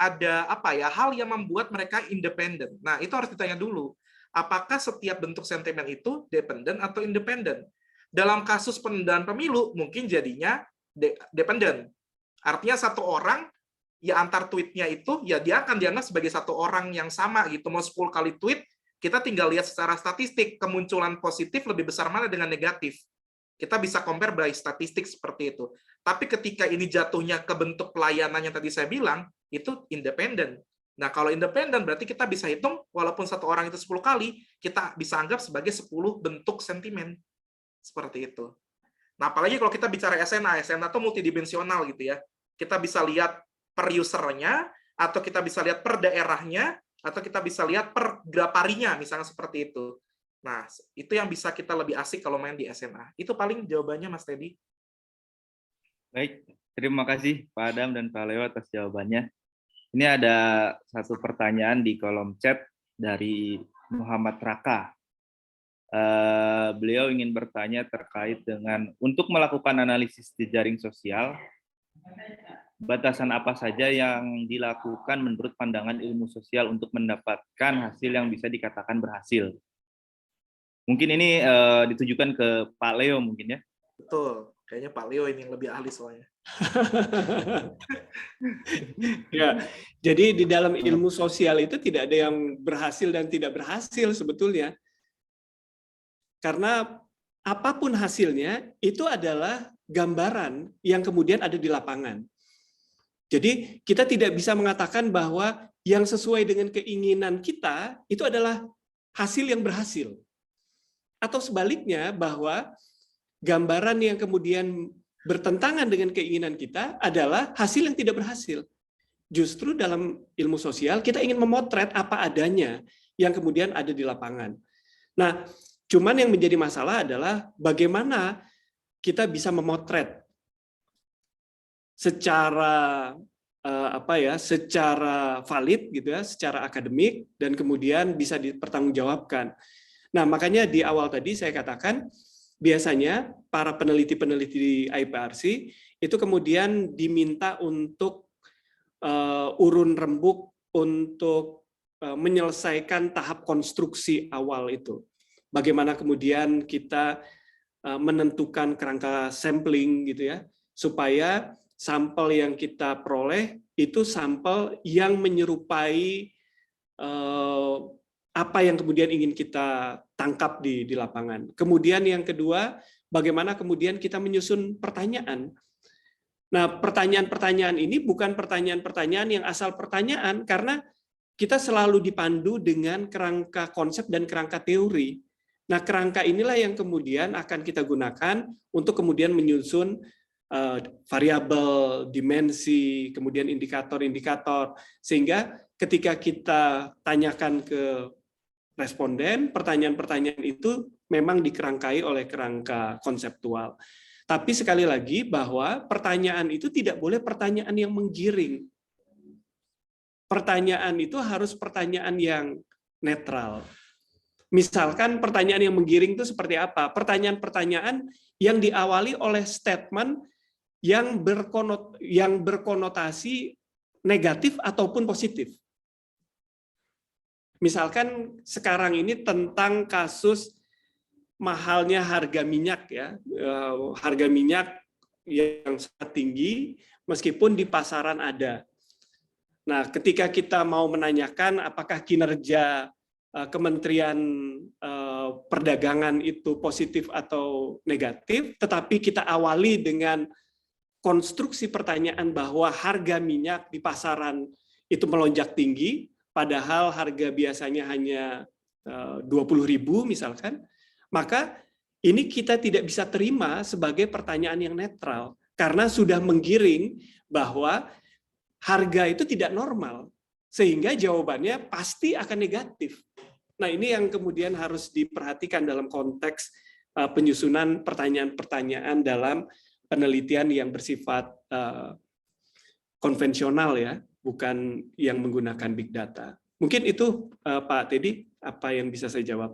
hal yang membuat mereka independen. Nah, itu harus ditanya dulu. Apakah setiap bentuk sentimen itu dependent atau independen? Dalam kasus penundaan pemilu mungkin jadinya dependent. Artinya satu orang ya antar tweetnya itu ya dia akan dianggap sebagai satu orang yang sama gitu. Mau 10 kali tweet, kita tinggal lihat secara statistik kemunculan positif lebih besar mana dengan negatif. Kita bisa compare by statistik seperti itu. Tapi ketika ini jatuhnya ke bentuk pelayanan yang tadi saya bilang, itu independen. Nah, kalau independen berarti kita bisa hitung walaupun satu orang itu 10 kali, kita bisa anggap sebagai 10 bentuk sentimen. Seperti itu. Nah, apalagi kalau kita bicara SNA itu multidimensional gitu ya. Kita bisa lihat per usernya, atau kita bisa lihat per daerahnya, atau kita bisa lihat per graparinya, misalnya seperti itu. Nah, itu yang bisa kita lebih asik kalau main di SNA. Itu paling jawabannya, Mas Teddy. Baik, terima kasih Pak Adam dan Pak Leo atas jawabannya. Ini ada satu pertanyaan di kolom chat dari Muhammad Raka. Beliau ingin bertanya terkait dengan untuk melakukan analisis jejaring sosial, batasan apa saja yang dilakukan menurut pandangan ilmu sosial untuk mendapatkan hasil yang bisa dikatakan berhasil? Mungkin ini ditujukan ke Pak Leo mungkin ya. Betul, kayaknya Pak Leo ini yang lebih ahli soalnya. Ya, jadi di dalam ilmu sosial itu tidak ada yang berhasil dan tidak berhasil sebetulnya. Karena apapun hasilnya itu adalah gambaran yang kemudian ada di lapangan. Jadi kita tidak bisa mengatakan bahwa yang sesuai dengan keinginan kita itu adalah hasil yang berhasil. Atau sebaliknya bahwa gambaran yang kemudian bertentangan dengan keinginan kita adalah hasil yang tidak berhasil. Justru dalam ilmu sosial kita ingin memotret apa adanya yang kemudian ada di lapangan. Nah, cuman yang menjadi masalah adalah bagaimana kita bisa memotret secara secara valid gitu ya, secara akademik dan kemudian bisa dipertanggungjawabkan. Nah, makanya di awal tadi saya katakan biasanya para peneliti-peneliti di IPRC itu kemudian diminta untuk urun rembuk untuk menyelesaikan tahap konstruksi awal itu. Bagaimana kemudian kita menentukan kerangka sampling gitu ya, supaya sampel yang kita peroleh itu sampel yang menyerupai apa yang kemudian ingin kita tangkap di lapangan. Kemudian yang kedua, bagaimana kemudian kita menyusun pertanyaan. Nah, pertanyaan-pertanyaan ini bukan pertanyaan-pertanyaan yang asal pertanyaan, karena kita selalu dipandu dengan kerangka konsep dan kerangka teori. Nah, kerangka inilah yang kemudian akan kita gunakan untuk kemudian menyusun variabel, dimensi, kemudian indikator-indikator, sehingga ketika kita tanyakan ke responden, pertanyaan-pertanyaan itu memang dikerangkai oleh kerangka konseptual. Tapi sekali lagi bahwa pertanyaan itu tidak boleh pertanyaan yang menggiring. Pertanyaan itu harus pertanyaan yang netral. Misalkan pertanyaan yang menggiring itu seperti apa? Pertanyaan-pertanyaan yang diawali oleh statement yang berkonotasi negatif ataupun positif. Misalkan sekarang ini tentang kasus mahalnya harga minyak ya, harga minyak yang sangat tinggi meskipun di pasaran ada. Nah, ketika kita mau menanyakan apakah kinerja Kementerian Perdagangan itu positif atau negatif, tetapi kita awali dengan konstruksi pertanyaan bahwa harga minyak di pasaran itu melonjak tinggi, padahal harga biasanya hanya 20.000 misalkan, maka ini kita tidak bisa terima sebagai pertanyaan yang netral, karena sudah menggiring bahwa harga itu tidak normal, sehingga jawabannya pasti akan negatif. Nah, ini yang kemudian harus diperhatikan dalam konteks penyusunan pertanyaan-pertanyaan dalam penelitian yang bersifat konvensional ya, bukan yang menggunakan big data. Mungkin itu Pak Teddy, apa yang bisa saya jawab.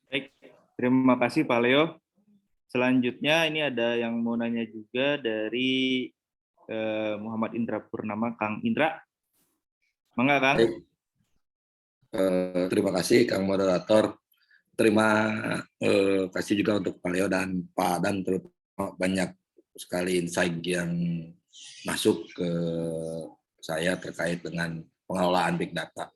Baik, terima kasih Pak Leo. Selanjutnya ini ada yang mau nanya juga dari Muhammad Indra Purnama, Kang Indra. Mangga, Kang. Terima kasih Kang Moderator. Terima kasih juga untuk Pak Leo dan Pak Adam, terutama banyak sekali insight yang masuk ke saya terkait dengan pengelolaan big data.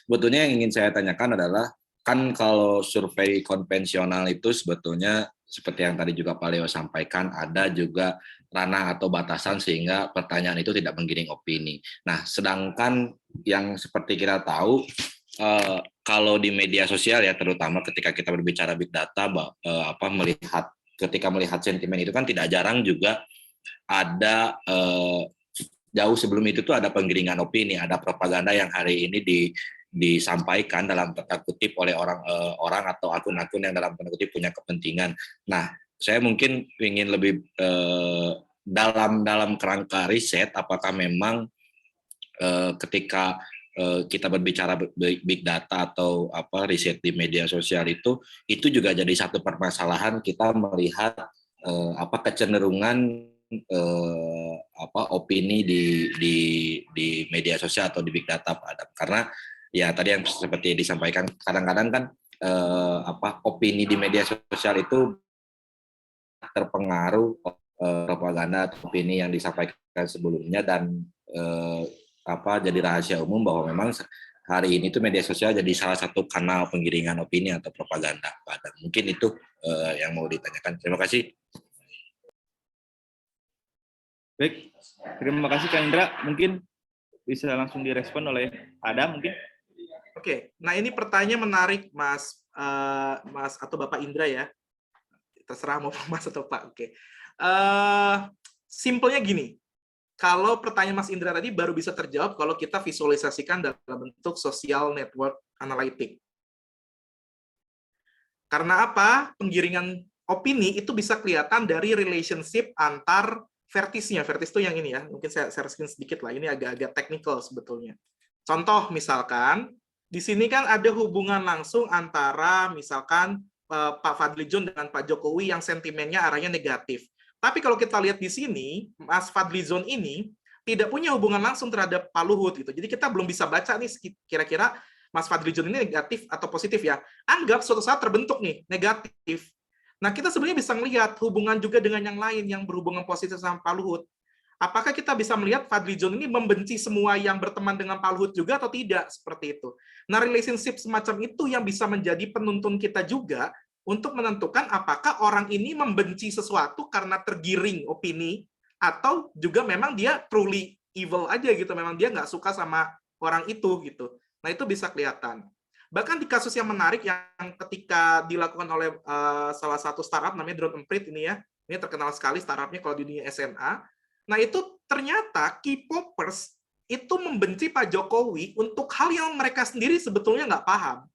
Sebetulnya yang ingin saya tanyakan adalah, kan kalau survei konvensional itu sebetulnya seperti yang tadi juga Pak Leo sampaikan, ada juga ranah atau batasan sehingga pertanyaan itu tidak menggiring opini. Nah, sedangkan yang seperti kita tahu, kalau di media sosial ya, terutama ketika kita berbicara big data, ketika melihat sentimen itu kan tidak jarang juga ada jauh sebelum itu tuh ada penggiringan opini, ada propaganda yang hari ini disampaikan dalam tanda kutip oleh orang atau akun-akun yang dalam tanda kutip punya kepentingan. Nah, saya mungkin ingin lebih dalam kerangka riset, apakah memang ketika kita berbicara big data atau riset di media sosial itu juga jadi satu permasalahan kita melihat kecenderungan opini di media sosial atau di big data, Pak Adam. Karena ya tadi yang seperti disampaikan, kadang-kadang kan opini di media sosial itu terpengaruh propaganda atau opini yang disampaikan sebelumnya dan jadi rahasia umum bahwa memang hari ini tuh media sosial jadi salah satu kanal penggiringan opini atau propaganda, Pak Adam. Mungkin itu yang mau ditanyakan. Terima kasih. Baik, terima kasih Kak Indra. Mungkin bisa langsung direspon oleh Adam mungkin. Oke, nah ini pertanyaan menarik, Mas atau Bapak Indra ya. Terserah mau Mas atau Pak. Oke. Simpelnya gini, kalau pertanyaan Mas Indra tadi baru bisa terjawab kalau kita visualisasikan dalam bentuk social network analytic. Karena apa? Penggiringan opini itu bisa kelihatan dari relationship antar vertisnya. Vertis itu yang ini ya, mungkin saya screen sedikit lah, ini agak-agak technical sebetulnya. Contoh misalkan, di sini kan ada hubungan langsung antara misalkan Pak Fadlizon dengan Pak Jokowi yang sentimennya arahnya negatif. Tapi kalau kita lihat di sini, Mas Fadlizon ini tidak punya hubungan langsung terhadap Pak Luhut gitu. Jadi kita belum bisa baca nih kira-kira Mas Fadlizon ini negatif atau positif ya. Anggap suatu saat terbentuk nih negatif. Nah, kita sebenarnya bisa melihat hubungan juga dengan yang lain yang berhubungan positif sama Pak Luhut. Apakah kita bisa melihat Fadlizon ini membenci semua yang berteman dengan Pak Luhut juga atau tidak? Seperti itu. Nah, relationship semacam itu yang bisa menjadi penuntun kita juga untuk menentukan apakah orang ini membenci sesuatu karena tergiring opini atau juga memang dia truly evil aja gitu. Memang dia nggak suka sama orang itu gitu. Nah, itu bisa kelihatan. Bahkan di kasus yang menarik yang ketika dilakukan oleh salah satu startup namanya Drone Emprit ini ya, ini terkenal sekali startupnya kalau di dunia SNA. Nah itu ternyata K-popers itu membenci Pak Jokowi untuk hal yang mereka sendiri sebetulnya nggak paham.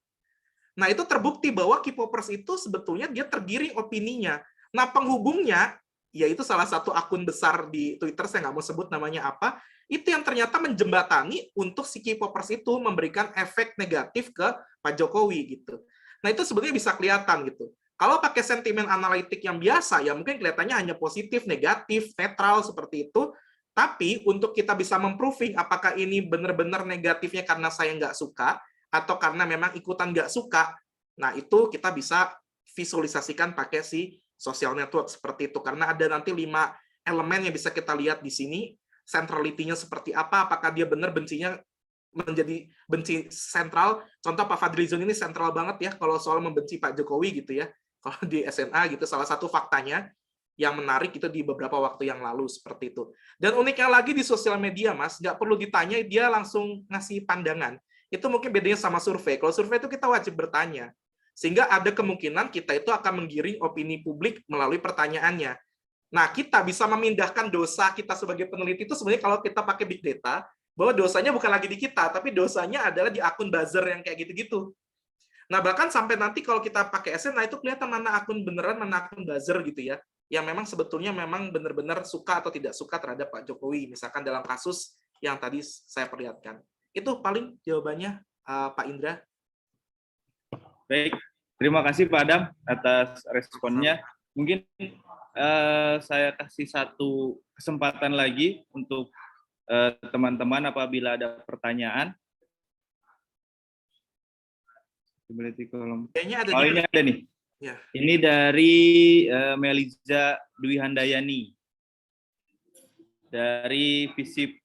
Nah itu terbukti bahwa K-popers itu sebetulnya dia tergiring opininya. Nah penghubungnya, yaitu salah satu akun besar di Twitter, saya nggak mau sebut namanya apa, itu yang ternyata menjembatani untuk si K-popers itu memberikan efek negatif ke Pak Jokowi gitu. Nah itu sebenarnya bisa kelihatan gitu. Kalau pakai sentimen analitik yang biasa, ya mungkin kelihatannya hanya positif, negatif, netral seperti itu. Tapi untuk kita bisa memproving apakah ini benar-benar negatifnya karena saya nggak suka atau karena memang ikutan nggak suka, nah itu kita bisa visualisasikan pakai si social network seperti itu. Karena ada nanti 5 elemen yang bisa kita lihat di sini. Centrality-nya seperti apa, apakah dia benar bencinya menjadi benci sentral. Contoh Pak Fadlizon ini sentral banget ya kalau soal membenci Pak Jokowi gitu ya. Kalau di SNA gitu, salah satu faktanya yang menarik itu di beberapa waktu yang lalu seperti itu. Dan uniknya lagi di sosial media, Mas, nggak perlu ditanya, dia langsung ngasih pandangan. Itu mungkin bedanya sama survei. Kalau survei itu kita wajib bertanya. Sehingga ada kemungkinan kita itu akan menggiring opini publik melalui pertanyaannya. Nah, kita bisa memindahkan dosa kita sebagai peneliti itu sebenarnya kalau kita pakai big data, bahwa dosanya bukan lagi di kita, tapi dosanya adalah di akun buzzer yang kayak gitu-gitu. Nah, bahkan sampai nanti kalau kita pakai SNA itu kelihatan mana akun beneran, mana akun buzzer gitu ya, yang memang sebetulnya memang benar-benar suka atau tidak suka terhadap Pak Jokowi, misalkan dalam kasus yang tadi saya perlihatkan. Itu paling jawabannya, Pak Indra. Baik, terima kasih Pak Adam atas responnya. Mungkin saya kasih satu kesempatan lagi untuk teman-teman apabila ada pertanyaan. Kayaknya ada ini ada nih. Ya. Ini dari Meliza Dwi Handayani dari Visip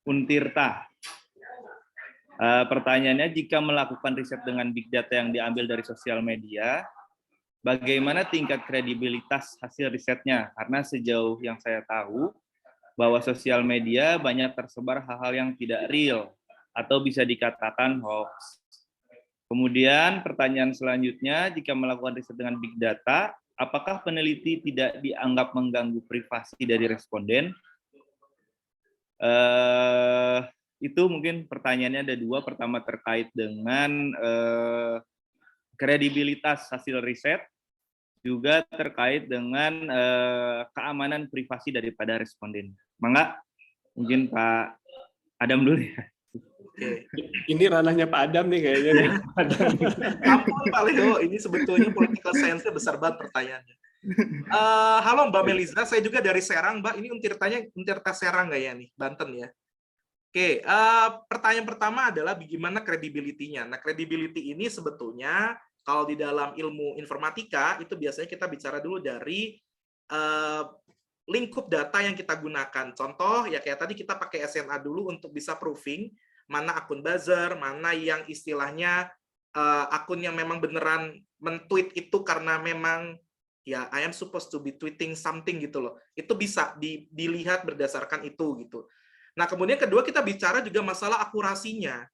Untirta. Pertanyaannya, jika melakukan riset dengan big data yang diambil dari sosial media, bagaimana tingkat kredibilitas hasil risetnya? Karena sejauh yang saya tahu, bahwa sosial media banyak tersebar hal-hal yang tidak real atau bisa dikatakan hoax. Kemudian pertanyaan selanjutnya, jika melakukan riset dengan big data, apakah peneliti tidak dianggap mengganggu privasi dari responden? Itu mungkin pertanyaannya ada dua. Pertama terkait dengan kredibilitas hasil riset, juga terkait dengan keamanan privasi daripada responden. Mangga, mungkin Pak Adam dulu ya. Oke. Ini ranahnya Pak Adam nih kayaknya. Nih. Ampun Pak Leo, ini sebetulnya political science-nya besar banget pertanyaannya. Halo Mbak Meliza, saya juga dari Serang, Mbak. Ini Untirta Serang nggak ya nih, Banten ya? Oke, pertanyaan pertama adalah bagaimana kredibilitinya. Nah, credibility ini sebetulnya kalau di dalam ilmu informatika itu biasanya kita bicara dulu dari lingkup data yang kita gunakan. Contoh ya kayak tadi kita pakai SNA dulu untuk bisa proving mana akun buzzer, mana yang istilahnya akun yang memang beneran men-tweet itu karena memang ya I am supposed to be tweeting something gitu loh. Itu bisa dilihat berdasarkan itu gitu. Nah, kemudian kedua kita bicara juga masalah akurasinya.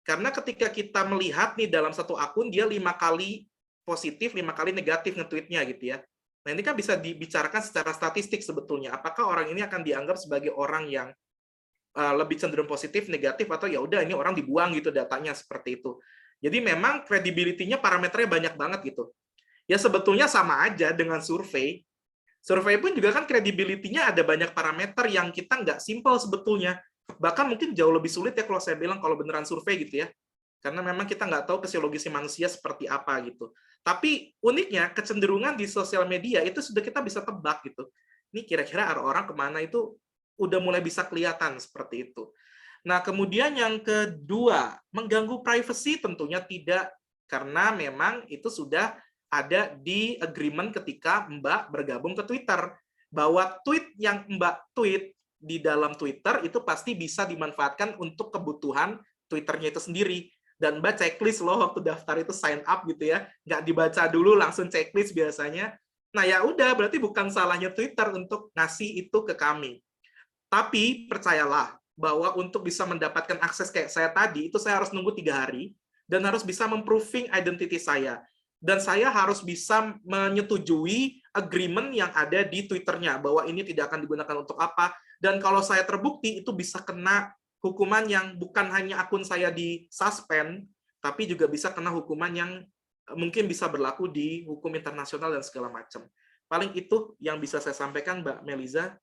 Karena ketika kita melihat nih dalam satu akun dia 5 kali positif, 5 kali negatif nge-tweetnya gitu ya. Nah, ini kan bisa dibicarakan secara statistik sebetulnya. Apakah orang ini akan dianggap sebagai orang yang lebih cenderung positif, negatif, atau ya udah ini orang dibuang gitu datanya seperti itu. Jadi memang credibility-nya parameternya banyak banget gitu. Ya sebetulnya sama aja dengan survei. Survei pun juga kan credibility-nya ada banyak parameter yang kita nggak simple sebetulnya. Bahkan mungkin jauh lebih sulit ya kalau saya bilang kalau beneran survei gitu ya. Karena memang kita nggak tahu fisiologis manusia seperti apa gitu. Tapi uniknya kecenderungan di sosial media itu sudah kita bisa tebak gitu. Ini kira-kira orang kemana itu udah mulai bisa kelihatan seperti itu. Nah, kemudian yang kedua, mengganggu privacy tentunya tidak. Karena memang itu sudah ada di agreement ketika Mbak bergabung ke Twitter. Bahwa tweet yang Mbak tweet di dalam Twitter itu pasti bisa dimanfaatkan untuk kebutuhan Twitternya itu sendiri. Dan Mbak checklist loh waktu daftar itu sign up gitu ya. Nggak dibaca dulu langsung checklist biasanya. Nah ya udah berarti bukan salahnya Twitter untuk ngasih itu ke kami. Tapi percayalah bahwa untuk bisa mendapatkan akses kayak saya tadi, itu saya harus nunggu 3 hari dan harus bisa memproving identity saya. Dan saya harus bisa menyetujui agreement yang ada di Twitternya bahwa ini tidak akan digunakan untuk apa. Dan kalau saya terbukti itu bisa kena hukuman yang bukan hanya akun saya di suspend, tapi juga bisa kena hukuman yang mungkin bisa berlaku di hukum internasional dan segala macam. Paling itu yang bisa saya sampaikan, Mbak Meliza.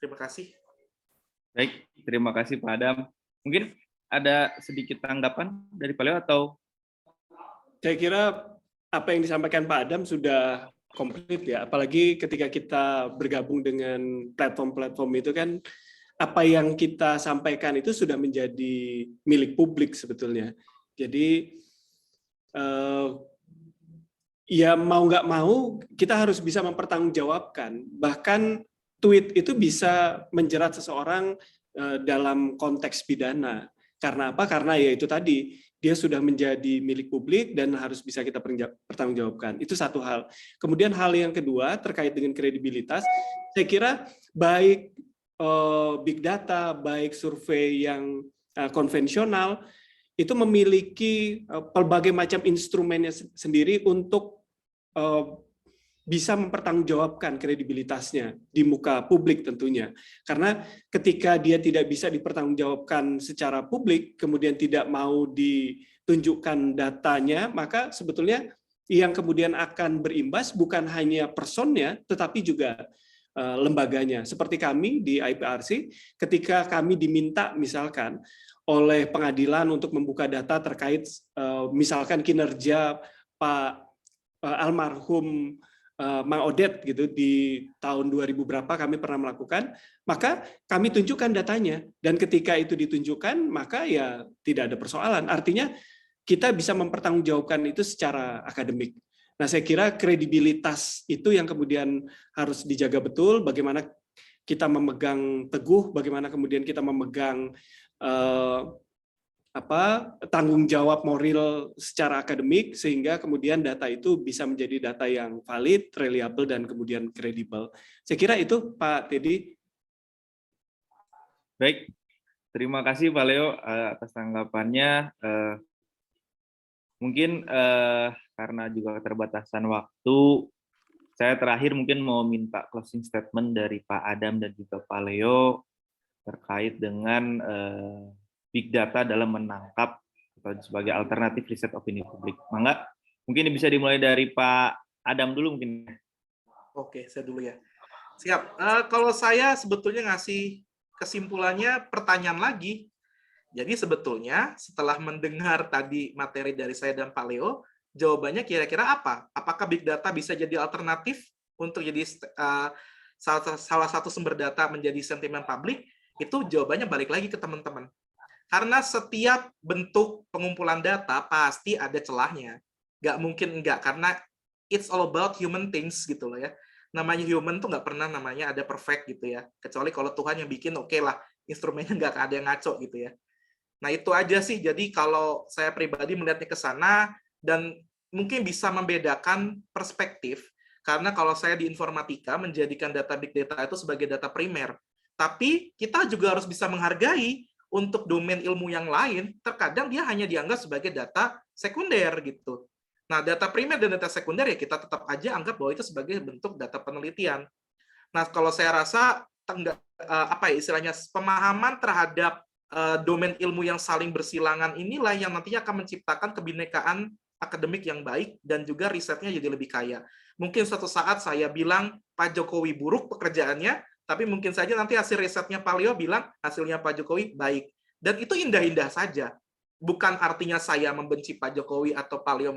Terima kasih. Baik, terima kasih Pak Adam. Mungkin ada sedikit tanggapan dari Pak Leo atau? Saya kira apa yang disampaikan Pak Adam sudah komplit ya. Apalagi ketika kita bergabung dengan platform-platform itu kan apa yang kita sampaikan itu sudah menjadi milik publik sebetulnya. Jadi ya mau nggak mau kita harus bisa mempertanggungjawabkan. Bahkan tweet itu bisa menjerat seseorang dalam konteks pidana. Karena apa? Karena ya itu tadi, dia sudah menjadi milik publik dan harus bisa kita pertanggungjawabkan. Itu satu hal. Kemudian hal yang kedua terkait dengan kredibilitas, saya kira baik big data, baik survei yang konvensional, itu memiliki berbagai macam instrumennya sendiri untuk bisa mempertanggungjawabkan kredibilitasnya di muka publik tentunya. Karena ketika dia tidak bisa dipertanggungjawabkan secara publik, kemudian tidak mau ditunjukkan datanya, maka sebetulnya yang kemudian akan berimbas bukan hanya personnya, tetapi juga lembaganya. Seperti kami di IPRC, ketika kami diminta misalkan oleh pengadilan untuk membuka data terkait misalkan kinerja Pak almarhum Mang Odet gitu di tahun 2000 berapa kami pernah melakukan, maka kami tunjukkan datanya, dan ketika itu ditunjukkan maka ya tidak ada persoalan. Artinya kita bisa mempertanggungjawabkan itu secara akademik. Nah, saya kira kredibilitas itu yang kemudian harus dijaga betul, bagaimana kita memegang teguh, bagaimana kemudian kita memegang tanggung jawab moral secara akademik sehingga kemudian data itu bisa menjadi data yang valid, reliable dan kemudian kredibel. Saya kira itu Pak Teddy. Baik, terima kasih Pak Leo atas tanggapannya. Mungkin karena juga keterbatasan waktu, saya terakhir mungkin mau minta closing statement dari Pak Adam dan juga Pak Leo terkait dengan big data dalam menangkap atau sebagai alternatif riset opini publik. Mangga, mungkin bisa dimulai dari Pak Adam dulu mungkin. Oke, saya dulu ya. Siap. Kalau saya sebetulnya ngasih kesimpulannya pertanyaan lagi. Jadi sebetulnya setelah mendengar tadi materi dari saya dan Pak Leo, jawabannya kira-kira apa? Apakah big data bisa jadi alternatif untuk jadi salah satu sumber data menjadi sentimen publik? Itu jawabannya balik lagi ke teman-teman. Karena setiap bentuk pengumpulan data pasti ada celahnya. Nggak mungkin enggak, karena it's all about human things gitu loh ya. Namanya human tuh nggak pernah namanya ada perfect gitu ya. Kecuali kalau Tuhan yang bikin, oke lah, instrumennya nggak ada yang ngaco gitu ya. Nah itu aja sih, jadi kalau saya pribadi melihatnya ke sana, dan mungkin bisa membedakan perspektif, karena kalau saya di informatika menjadikan data big data itu sebagai data primer. Tapi kita juga harus bisa menghargai untuk domain ilmu yang lain, terkadang dia hanya dianggap sebagai data sekunder gitu. Nah, data primer dan data sekunder ya kita tetap aja anggap bahwa itu sebagai bentuk data penelitian. Nah, kalau saya rasa istilahnya pemahaman terhadap domain ilmu yang saling bersilangan inilah yang nantinya akan menciptakan kebinekaan akademik yang baik dan juga risetnya jadi lebih kaya. Mungkin suatu saat saya bilang Pak Jokowi buruk pekerjaannya, tapi mungkin saja nanti hasil risetnya Pak Leo bilang hasilnya Pak Jokowi baik. Dan itu indah-indah saja. Bukan artinya saya membenci Pak Jokowi atau Pak Leo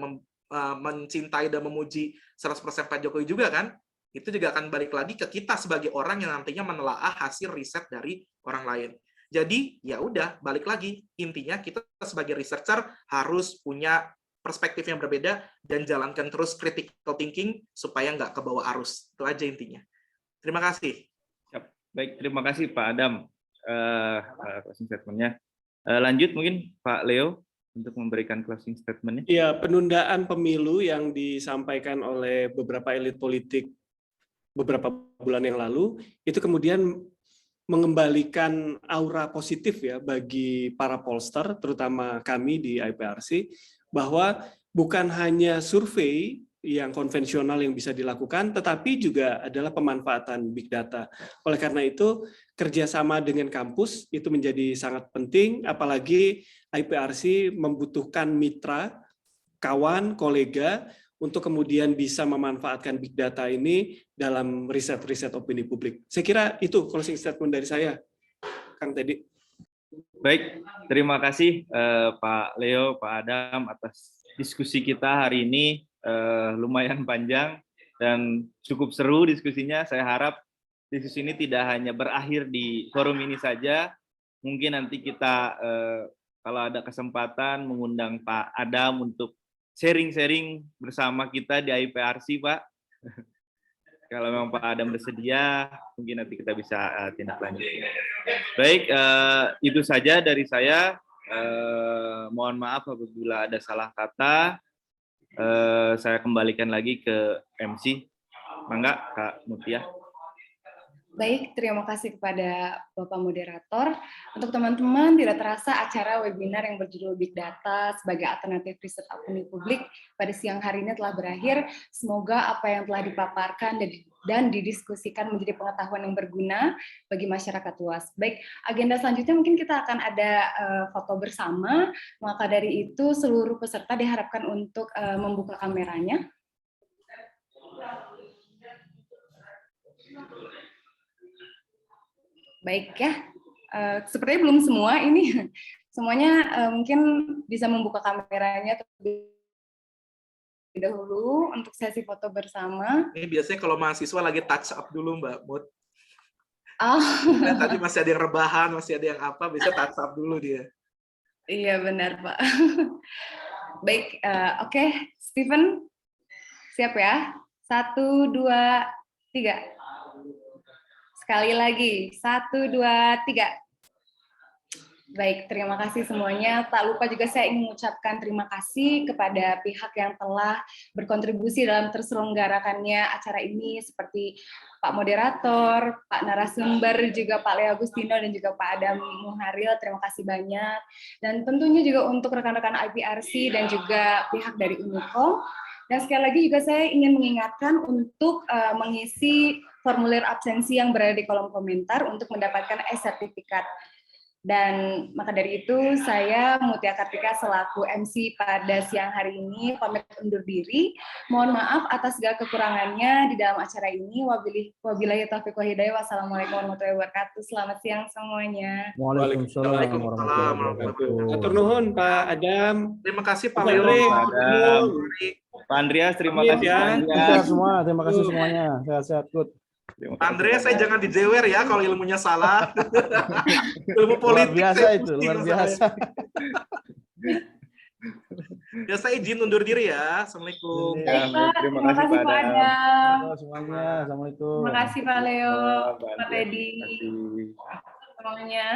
mencintai dan memuji 100% Pak Jokowi juga kan. Itu juga akan balik lagi ke kita sebagai orang yang nantinya menelaah hasil riset dari orang lain. Jadi ya udah, balik lagi. Intinya kita sebagai researcher harus punya perspektif yang berbeda dan jalankan terus critical thinking supaya nggak kebawa arus. Itu aja intinya. Terima kasih. Baik, terima kasih Pak Adam closing statement-nya. Lanjut mungkin Pak Leo untuk memberikan closing statement-nya. Ya, penundaan pemilu yang disampaikan oleh beberapa elit politik beberapa bulan yang lalu, itu kemudian mengembalikan aura positif ya bagi para pollster, terutama kami di IPRC, bahwa bukan hanya survei yang konvensional yang bisa dilakukan, tetapi juga adalah pemanfaatan big data. Oleh karena itu, kerjasama dengan kampus itu menjadi sangat penting, apalagi IPRC membutuhkan mitra, kawan, kolega, untuk kemudian bisa memanfaatkan big data ini dalam riset-riset opini publik. Saya kira itu closing statement dari saya, Kang Teddy. Baik, terima kasih Pak Leo, Pak Adam atas diskusi kita hari ini. Lumayan panjang dan cukup seru diskusinya. Saya harap diskusi ini tidak hanya berakhir di forum ini saja. Mungkin nanti kita kalau ada kesempatan mengundang Pak Adam untuk sharing-sharing bersama kita di IPRC, Pak. Kalau memang Pak Adam bersedia, mungkin nanti kita bisa tindak lanjut. Baik, itu saja dari saya. Mohon maaf apabila ada salah kata. Saya kembalikan lagi ke MC. Mangga, Kak Mutia. Baik, terima kasih kepada Bapak Moderator. Untuk teman-teman, tidak terasa acara webinar yang berjudul Big Data sebagai alternatif riset opini publik pada siang hari ini telah berakhir. Semoga apa yang telah dipaparkan dan didiskusikan menjadi pengetahuan yang berguna bagi masyarakat luas. Baik, agenda selanjutnya mungkin kita akan ada foto bersama. Maka dari itu, seluruh peserta diharapkan untuk membuka kameranya. Baik ya, sepertinya belum semua ini. Semuanya mungkin bisa membuka kameranya terlebih dahulu untuk sesi foto bersama. Ini biasanya kalau mahasiswa lagi touch up dulu Mbak Mut. Oh. Nah, tadi masih ada yang rebahan, masih ada yang apa, bisa touch up dulu dia. Iya benar Pak. Baik, oke. Steven, siap ya? 1, 2, 3. Sekali lagi, 1, 2, 3. Baik, terima kasih semuanya. Tak lupa juga saya ingin mengucapkan terima kasih kepada pihak yang telah berkontribusi dalam terselenggarakannya acara ini, seperti Pak Moderator, Pak Narasumber, juga Pak Leo Agustino, dan juga Pak Adam Muharil. Terima kasih banyak. Dan tentunya juga untuk rekan-rekan IPRC dan juga pihak dari Unicom. Dan sekali lagi juga saya ingin mengingatkan untuk mengisi formulir absensi yang berada di kolom komentar untuk mendapatkan e-sertifikat. Dan maka dari itu saya Mutia Kartika selaku MC pada siang hari ini pamit undur diri. Mohon maaf atas segala kekurangannya di dalam acara ini. Wabillahi taufiq wal hidayah. Wassalamualaikum warahmatullahi wabarakatuh. Selamat siang semuanya. Waalaikumsalam warahmatullahi wabarakatuh. Atur nuhun Pak Adam. Terima kasih Pak Mas Leo. Andri. Adam. Pak Andreas, terima Amin, kasih ya. banyak. Sehat semua, terima kasih semuanya. Sehat-sehat, good. Terima kasih Andreas, saya banyak. jangan dijewer ya kalau ilmunya salah. Ilmu Luar politik biasa saya itu, pusing luar masalahnya. biasa. Ya, saya izin undur diri ya. Assalamualaikum. Ya, Baik, Pak. terima Terima kasih, kasih Pak Pak Adam. Adam. Halo semuanya, assalamualaikum. Terima kasih Pak Leo, Pak Pak Andreas, Teddy, terima kasih. semuanya.